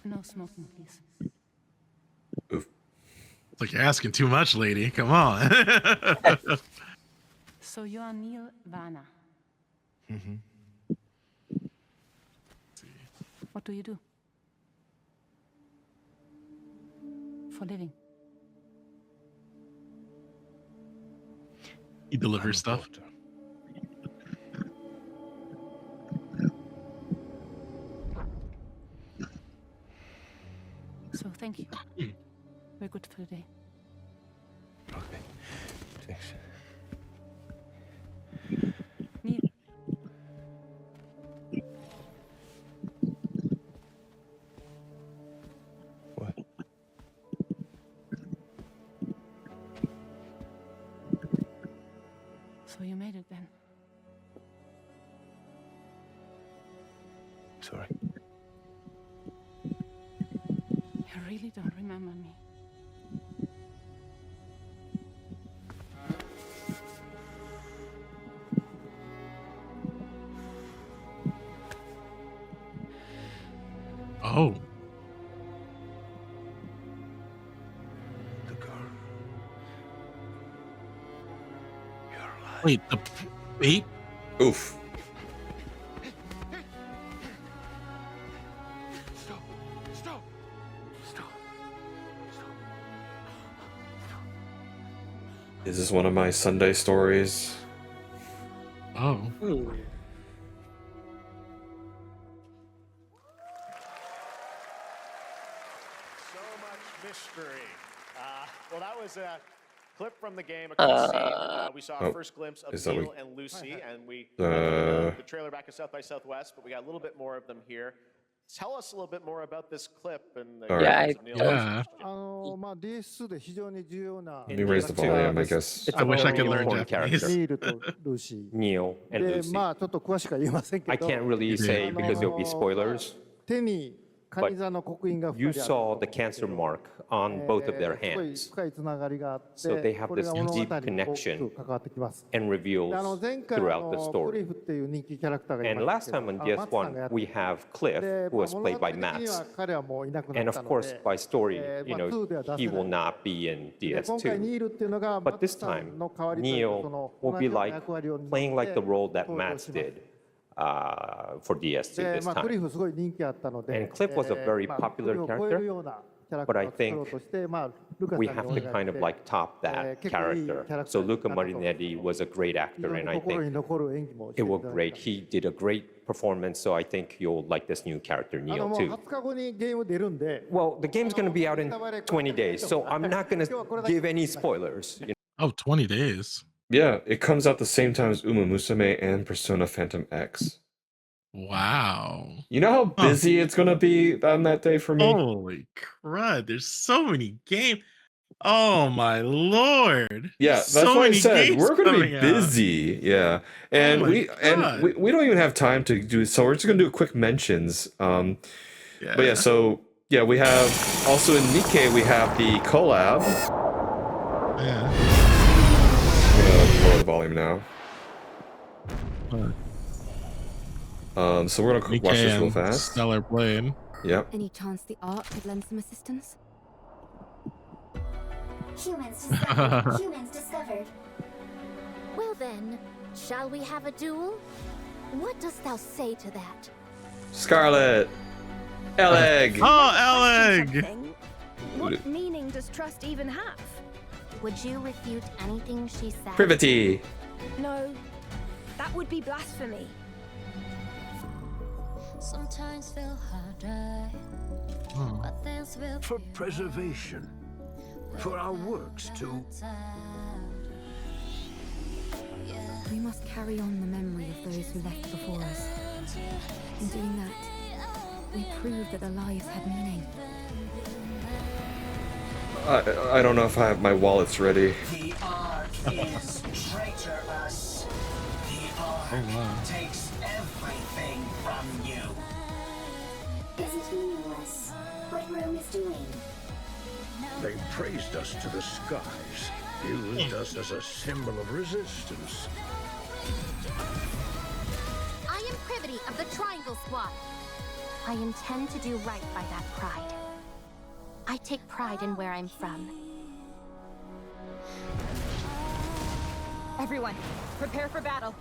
No smoking, please. Oof. It's like you're asking too much, lady. Come on. So you are Neil Vana. Mm-hmm. What do you do? For living? He delivers stuff. So thank you. We're good for the day. Okay. Thanks. Neil. What? So you made it then? Sorry. You really don't remember me. Oh. The girl. You're alive. Wait, the babe? Oof. Stop. Stop. Stop. Is this one of my Sunday stories? Oh. Mystery. Well, that was a clip from the game, a cutscene. We saw our first glimpse of Neil and Lucy, and we the trailer back at South by Southwest, but we got a little bit more of them here. Tell us a little bit more about this clip and the Right. of Neil Yeah. Let me raise the volume, I guess. I wish I could learn Japanese. Neil and Lucy. I can't really say because there'll be spoilers, but you saw the cancer mark on both of their hands. So they have this deep connection and reveals throughout the story. And last time on DS1, we have Cliff, who was played by Mats. And of course, by story, he will not be in DS2. But this time, Neil will be playing like the role that Mats did. For DS2 this time. And Cliff was a very popular character, but I think we have to kind of top that character. So Luca Marinetti was a great actor, and I think it was great. He did a great performance, so I think you'll like this new character, Neil, too. Well, the game's going to be out in 20 days, so I'm not going to give any spoilers. Oh, 20 days. Yeah, it comes out the same time as Uma Musume and Persona Phantom X. Wow. You know how busy it's gonna be on that day for me? Holy crud, there's so many games. Oh my lord! Yeah, that's so why I many said games we're going to be coming out. busy. Yeah, and Oh my we don't even have time to do. So we're just going to do quick mentions. But yeah, Yeah. so yeah, we have also in Nikke we have the collab. Yeah. I'm gonna lower the volume now. So we're gonna watch this real fast. Stellar Blade. Yep. Any chance the art could lend some assistance? Humans discovered. Humans discovered. Well then, shall we have a duel? What dost thou say to that? Scarlet. Eleg. Oh, Eleg. What meaning does trust even have? Would you refute anything she said? Privity. No, that would be blasphemy. Sometimes feel harder, but things will For preservation. For our works too. We must carry on the memory of those who left before us. In doing that, we prove that their lives had meaning. I don't know if I have my wallets ready. The art is traitorous. The art takes everything from you. Is it meaningless what Rome is doing? They praised us to the skies, used us as a symbol of resistance. I am Privity of the Triangle Squad. I intend to do right by that pride. I take pride in where I'm from. Everyone, prepare for battle.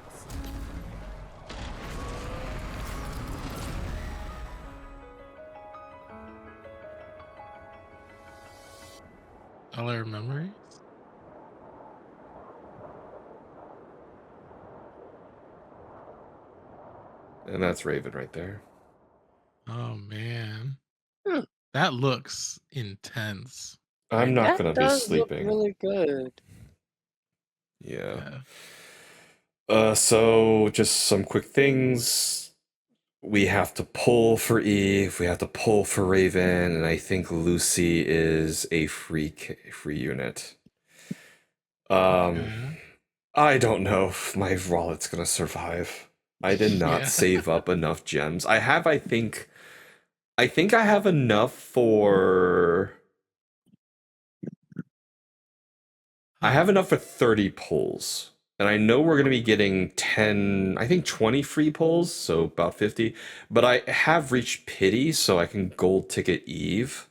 Stellar Memories? And that's Raven right there. Oh man. That looks intense. I'm not gonna be does look sleeping. really good. Yeah. So just some quick things. We have to pull for Eve. We have to pull for Raven, and I think Lucy is a free unit. I don't know if my wallet's gonna survive. I did not Yeah. save up enough gems. I think I have enough for. I have enough for 30 pulls. And I know we're going to be getting 10, I think 20 free pulls, so about 50. But I have reached pity, so I can gold ticket Eve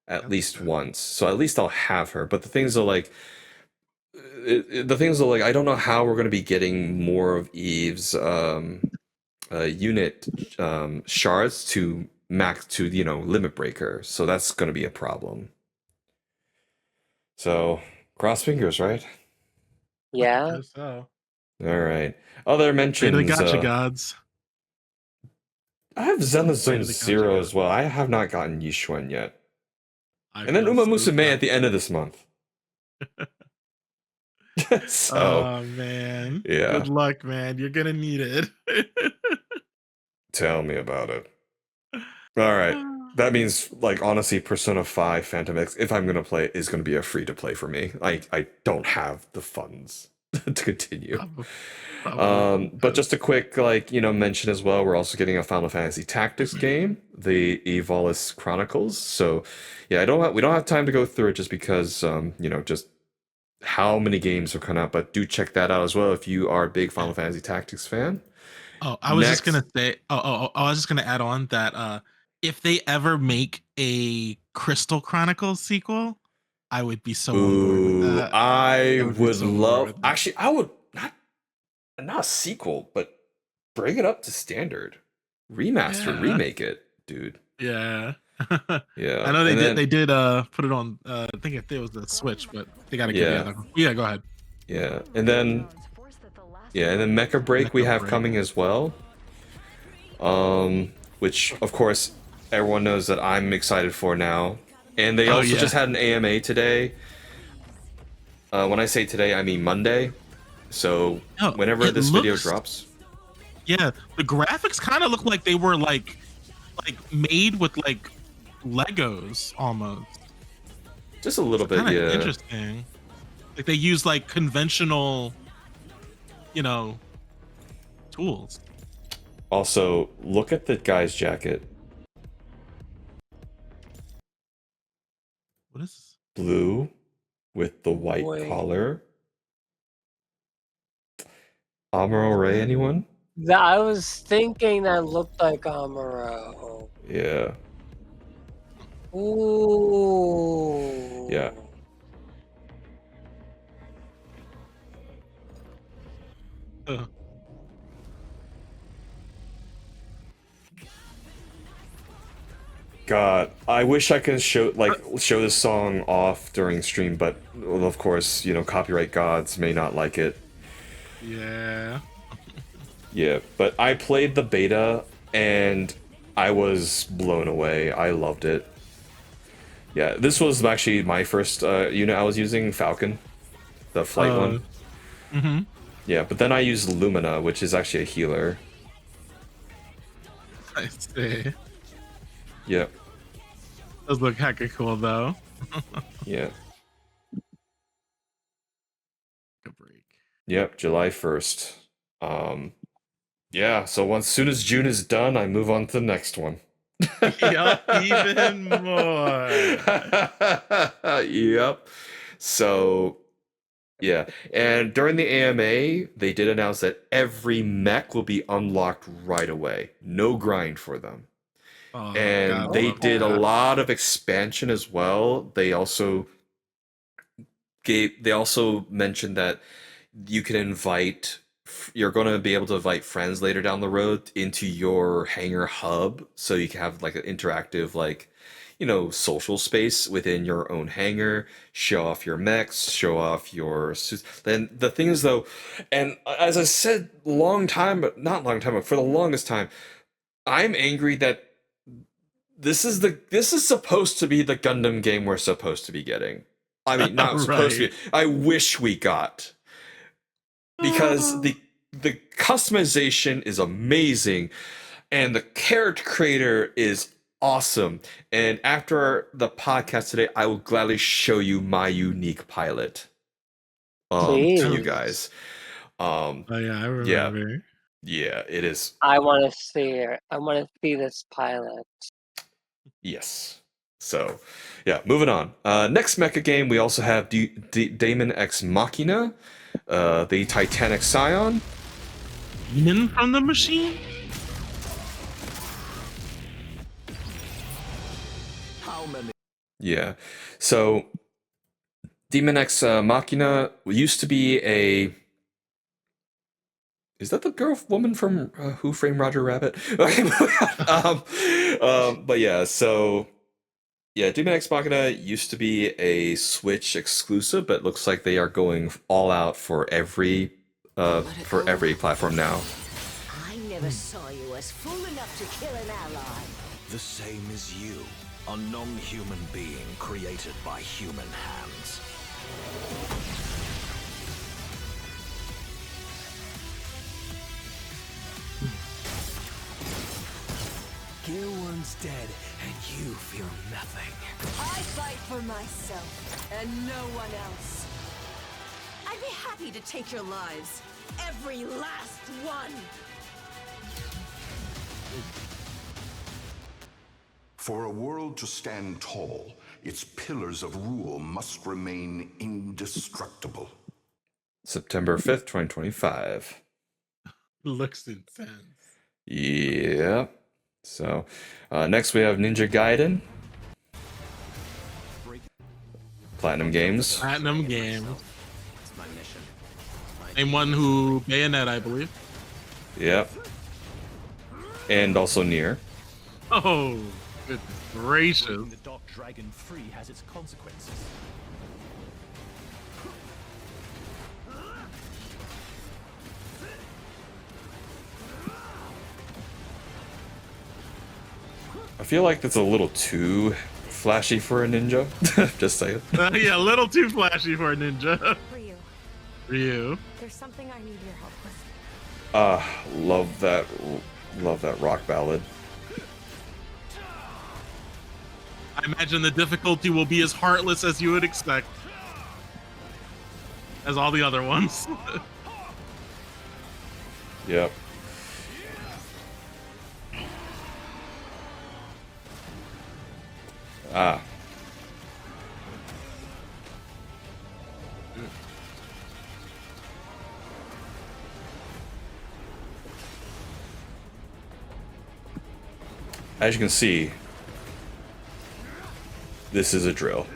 at least once. So at least I'll have her. But the things are like, I don't know how we're going to be getting more of Eve's unit shards to max to, limit breaker. So that's going to be a problem. So cross fingers, right? Yeah. So. All right. Other mentions. The gotcha gods. I have Zenless Zone the gotcha 0 gods. as well. I have not gotten Yishuan yet. And then Uma Musume at the end of this month. So, oh man. yeah. Good luck, man. You're gonna need it. Tell me about it. All right. That means, like, honestly, Persona 5 Phantom X, if I'm going to play, is going to be a free to play for me. I don't have the funds to continue. But just a quick, mention as well, we're also getting a Final Fantasy Tactics game, the Evolis Chronicles. So, yeah, we don't have time to go through it just because, just how many games are coming out. But do check that out as well if you are a big Final Fantasy Tactics fan. Oh, I was just gonna say. I was just gonna add on that. If they ever make a Crystal Chronicles sequel, I would be so on board with that. I would love. Actually, I would not a sequel, but bring it up to standard, remaster, remake it, dude. Yeah. Yeah. I know they did put it on. I think it was the Switch, but they gotta get the other one. Yeah, go ahead. Yeah, and then MechaBREAK we have coming as well. Which of course everyone knows that I'm excited for now. And they also just had an AMA today. When I say today, I mean Monday. So whenever this video drops. Yeah, the graphics kind of look like they were like made with like Legos almost. Just a little bit, Kinda yeah. interesting. Like they use like conventional, you know, tools. Also, look at the guy's jacket. What is this? Blue with the white Boy. collar. Amuro Ray, anyone? I was thinking that looked like Amuro. Yeah. Ooh. Yeah. God, I wish I could show this song off during stream, but well, of course, you know, copyright gods may not like it. Yeah. Yeah, but I played the beta and I was blown away. I loved it. Yeah, this was actually my first unit I was using, Falcon, the flight one. Mm-hmm. Yeah, but then I used Lumina, which is actually a healer. I see. Yeah. Those look hecka cool though. Yeah. Yep, July 1st. Yeah, so soon as June is done, I move on to the next one. Yup, even more. Yep. So, yeah. And during the AMA, they did announce that every mech will be unlocked right away. No grind for them. Oh, And God, they love did a that. lot of expansion as well. They also mentioned that you can you're going to be able to invite friends later down the road into your hangar hub, so you can have like an interactive, like, you know, social space within your own hangar, show off your mechs, show off your suits. Then the thing is though, and as I said for the longest time, I'm angry that this is supposed to be the Gundam game we're supposed to be getting. I mean, not supposed to be. I wish we got. Because the customization is amazing and the character creator is awesome. And after the podcast today, I will gladly show you my unique pilot to you guys. Oh yeah, I remember. Yeah, it is. I want to see it. I want to see this pilot. Yes. So, yeah, moving on. Next mecha game, we also have Daemon X Machina, the Titanic Scion. Demon from the machine? How many? Yeah. So, Daemon X Machina used to be a... Is that the woman from Who Framed Roger Rabbit? But yeah, so... Yeah, Daemon X Machina used to be a Switch exclusive, but it looks like they are going all out for every platform now. I never saw you as fool enough to kill an ally. The same as you, a non-human being created by human hands. Gear 1's dead, and you feel nothing. I fight for myself and no one else. I'd be happy to take your lives, every last one. For a world to stand tall, its pillars of rule must remain indestructible. September 5th, 2025. Looks intense. Yeah. So, next we have Ninja Gaiden. Platinum Games. Platinum Games. Same one who Bayonet, I believe. Yep. And also Nier. Oh, good gracious. The Dark Dragon free has its consequences. I feel like that's a little too flashy for a ninja. Just saying. Yeah, a little too flashy for a ninja. Ryu. There's something I need your help with. Love that rock ballad. I imagine the difficulty will be as heartless as you would expect. As all the other ones. Yep. Ah. As you can see, this is a drill.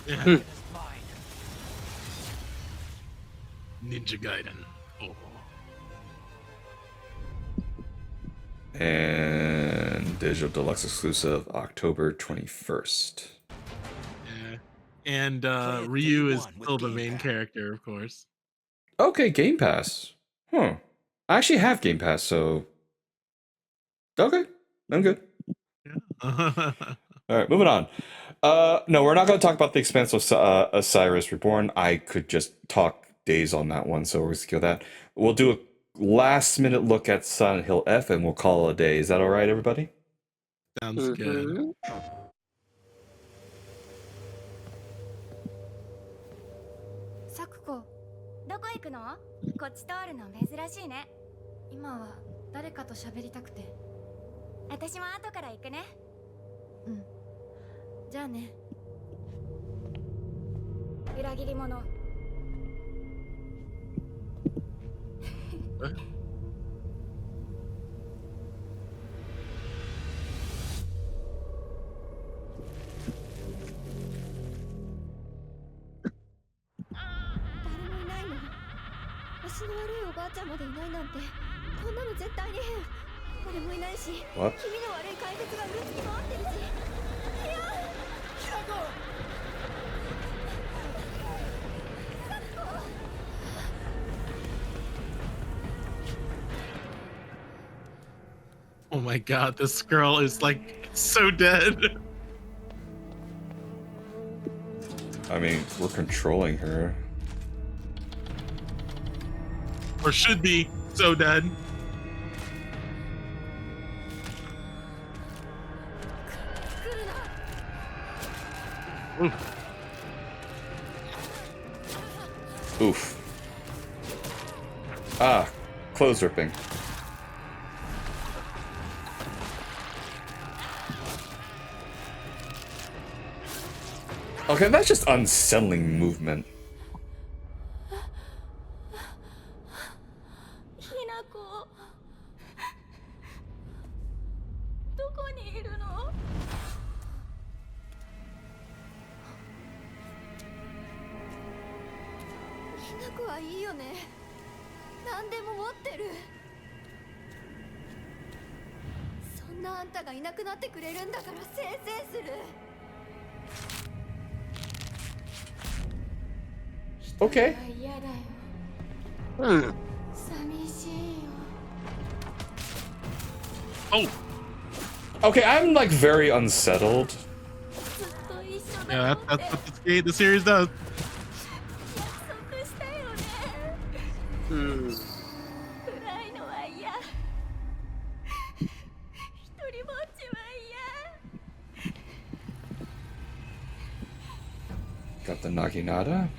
Yeah. Ninja Gaiden. Oh. And Digital Deluxe exclusive October 21st. Yeah. And Ryu is still the main character, of course. Okay, Game Pass. Huh. I actually have Game Pass, so okay, I'm good. Yeah. All right, moving on. No, we're not going to talk about the Expanse of Osiris Reborn. I could just talk days on that one, so we're going to skip that. We'll do a last-minute look at Silent Hill F, and we'll call it a day. Is that all right, everybody? Sounds good. Sakuko, どこ行くの？こっち通るの珍しいね。今は誰かと喋りたくて。私も後から行くね。うん。じゃあね。裏切り者。誰もいないの？足の悪いおばあちゃんまでいないなんて、こんなの絶対に変。誰もいないし、気味の悪い怪物がうろつき回ってるし。いや、キラコ。Oh my god, this girl is like so dead. I mean, we're controlling her. Or should be so dead. Oof. Oof. Ah, clothes ripping. Okay, that's just unsettling movement. Okay. Oh. Okay, I'm like very unsettled. Yeah, that's what the series does. Got the Naginata.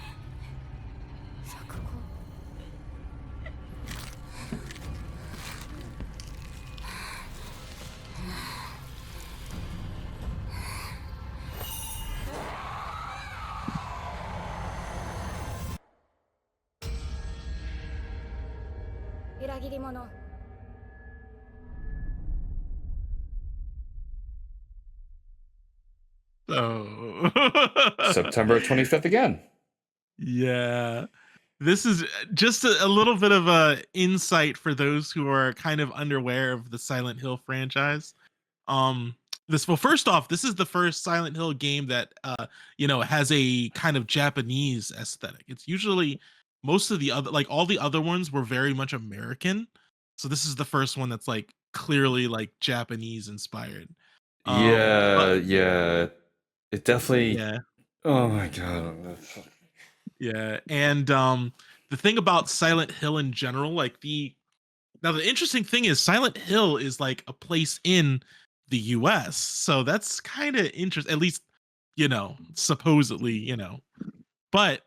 Oh. September 25th again. Yeah. This is just a little bit of a insight for those who are kind of unaware of the Silent Hill franchise. First off, this is the first Silent Hill game that has a kind of Japanese aesthetic. It's usually most of the other, like all the other ones were very much American. So this is the first one that's like clearly like Japanese inspired. Yeah. It definitely. Yeah. Oh my god. Yeah, and the thing about Silent Hill in general, like the interesting thing is Silent Hill is like a place in the US. So that's kind of interesting, at least, supposedly, but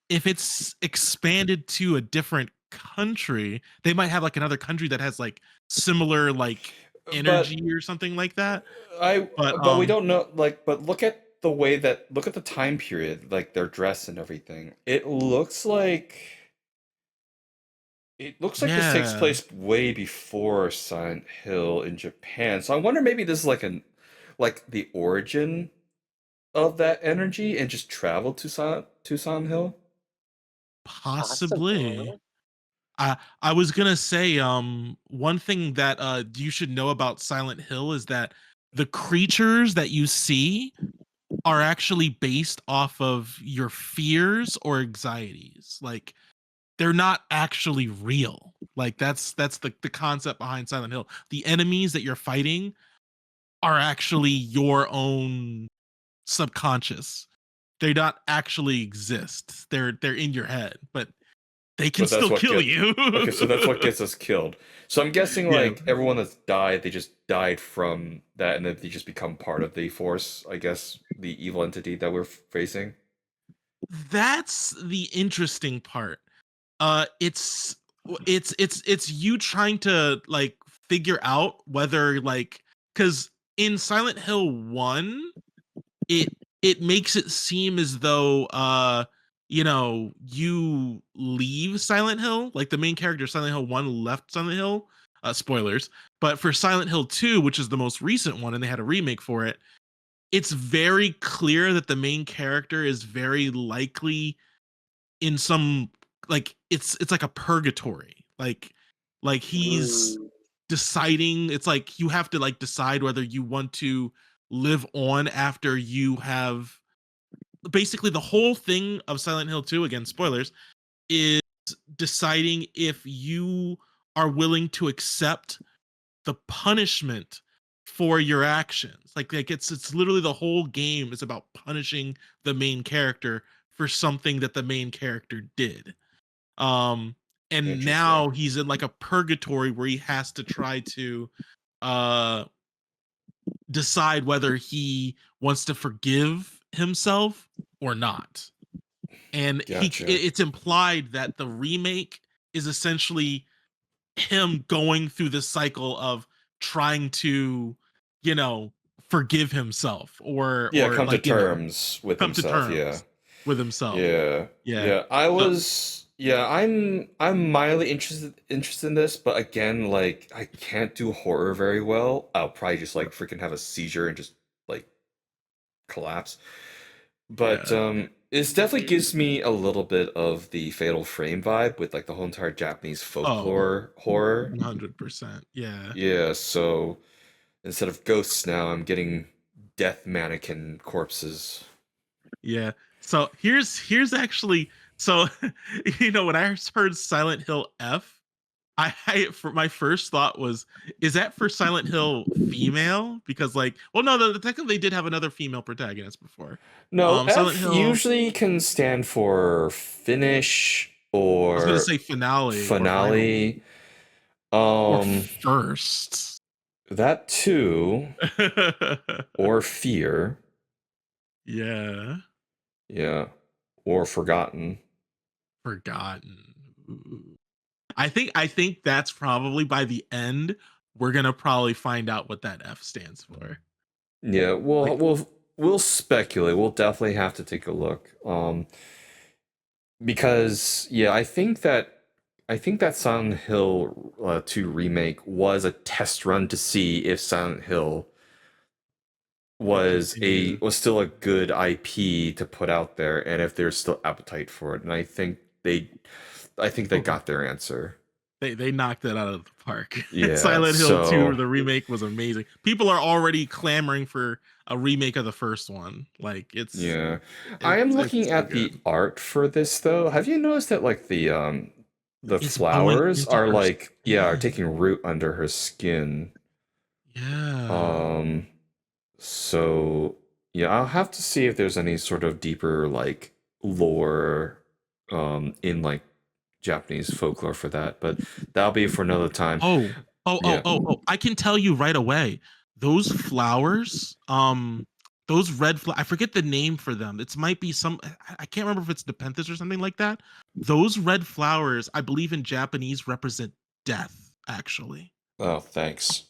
if it's expanded to a different country, they might have like another country that has like similar like energy or something like that. But we don't know, like, but look at the time period, like their dress and everything. It looks like this takes Yeah. place way before Silent Hill in Japan. So I wonder maybe this is like the origin of that energy and just traveled to Silent Hill. Possibly. I was gonna say, one thing that you should know about Silent Hill is that the creatures that you see are actually based off of your fears or anxieties. Like they're not actually real. Like that's the concept behind Silent Hill. The enemies that you're fighting are actually your own subconscious. They don't actually exist. They're in your head, but they can But that's still what kill you. Okay, so that's what gets us killed. So I'm guessing Yeah. like everyone that's died, they just died from that, and then they just become part of the force. I guess the evil entity that we're facing. That's the interesting part. It's you trying to like figure out whether like, because in Silent Hill 1, it makes it seem as though you leave Silent Hill, like the main character of Silent Hill 1 left Silent Hill. Spoilers. But for Silent Hill 2, which is the most recent one, and they had a remake for it, it's very clear that the main character is very likely in some, like, it's like a purgatory. Like he's deciding, it's like you have to like decide whether you want to live on after you have, basically the whole thing of Silent Hill 2, again spoilers, is deciding if you are willing to accept the punishment for your actions. Like it's literally the whole game is about punishing the main character for something that the main character did. And now he's in like a purgatory where he has to try to decide whether he wants to forgive himself or not. And it's implied that the remake is essentially him going through this cycle of trying to, forgive himself or come like, to terms with come to himself. terms with himself. Yeah. I'm mildly interested in this, but again, like I can't do horror very well. I'll probably just like freaking have a seizure and just like collapse. But it definitely gives me a little bit of the Fatal Frame vibe with like the whole entire Japanese folklore horror. 100%. Yeah. Yeah, so instead of ghosts now, I'm getting death mannequin corpses. Yeah. So here's actually, so when I heard Silent Hill F, for my first thought was, is that for Silent Hill female? Because like, well, no, technically they did have another female protagonist before. No, Silent F Hill usually can stand for finish or I was gonna say finale. Finale. Or first. That too. Or fear. Yeah. Yeah. Or forgotten. Forgotten. Ooh. I think that's probably by the end we're gonna probably find out what that F stands for. Yeah, we'll speculate. We'll definitely have to take a look. Because I think that Silent Hill 2 remake was a test run to see if Silent Hill was still a good IP to put out there, and if there's still appetite for it. And I think they got their answer. They knocked it out of the park. Yeah, Silent Hill 2, the remake was amazing. People are already clamoring for a remake of the first one. Like I am looking at the art for this though. Have you noticed that like the flowers are like are taking root under her skin? Yeah. So I'll have to see if there's any sort of deeper like lore in like Japanese folklore for that, but that'll be for another time. Oh, I can tell you right away. those flowers, those red I forget the name for them. It might be some, I can't remember if it's Nepenthes or something like that. Those red flowers, I believe in Japanese, represent death, actually. Oh, thanks.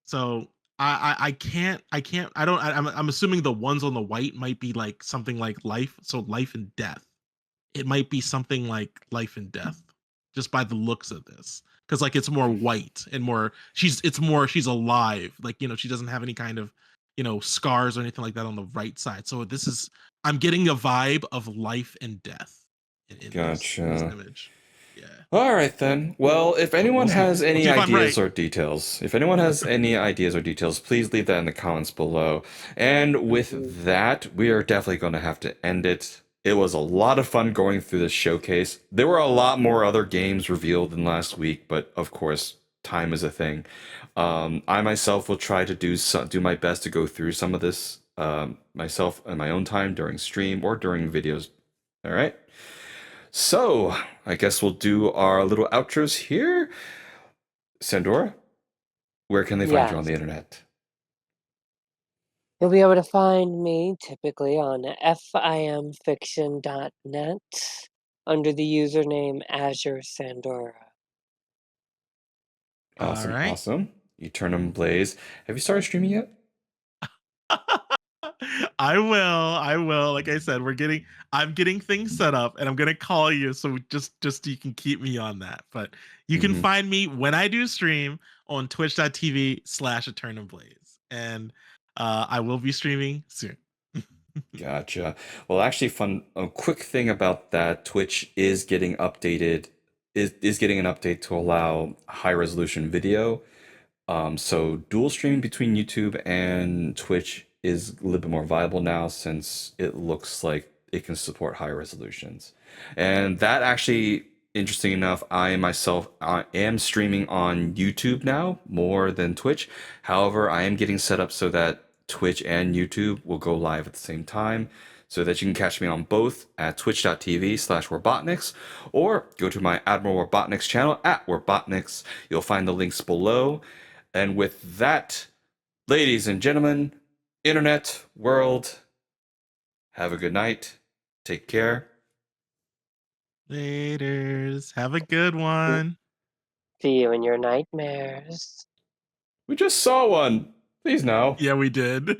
So I can't I'm assuming the ones on the white might be like something like life, so life and death. It might be something like life and death, just by the looks of this. Because like it's more white and more she's alive. Like, you know, she doesn't have any kind of, you know, scars or anything like that on the right side. So this is, I'm getting a vibe of life and death in Gotcha. this image. Yeah. All right then. Well, if anyone has any see if I'm ideas right. or details, please leave that in the comments below. And with that, we are definitely going to have to end it. It was a lot of fun going through this showcase. There were a lot more other games revealed than last week, but of course, time is a thing. I myself will try to do my best to go through some of this myself in my own time during stream or during videos. All right. So, I guess we'll do our little outros here. Sandora, where can they find you on the internet? You'll be able to find me typically on fimfiction.net under the username Azure Sandora. Awesome, All right. awesome. EternumBlaze. Have you started streaming yet? I will. Like I said, I'm getting things set up and I'm gonna call you so just you can keep me on that. But you can find me when I do stream on twitch.tv/EternumBlaze. And I will be streaming soon. Gotcha. Well, actually, a quick thing about that, Twitch is getting updated, is getting an update to allow high resolution video. So dual streaming between YouTube and Twitch is a little bit more viable now, since it looks like it can support higher resolutions. And that actually, interesting enough, I myself am streaming on YouTube now more than Twitch. However, I am getting set up so that Twitch and YouTube will go live at the same time, so that you can catch me on both at twitch.tv/WarBot-NIX, or go to my Admiral WarBot-NIX channel at WarBot-NIX. You'll find the links below. And with that, ladies and gentlemen, internet world, have a good night. Take care. Laters. Have a good one. See you in your nightmares. We just saw one. Please no. Yeah, we did.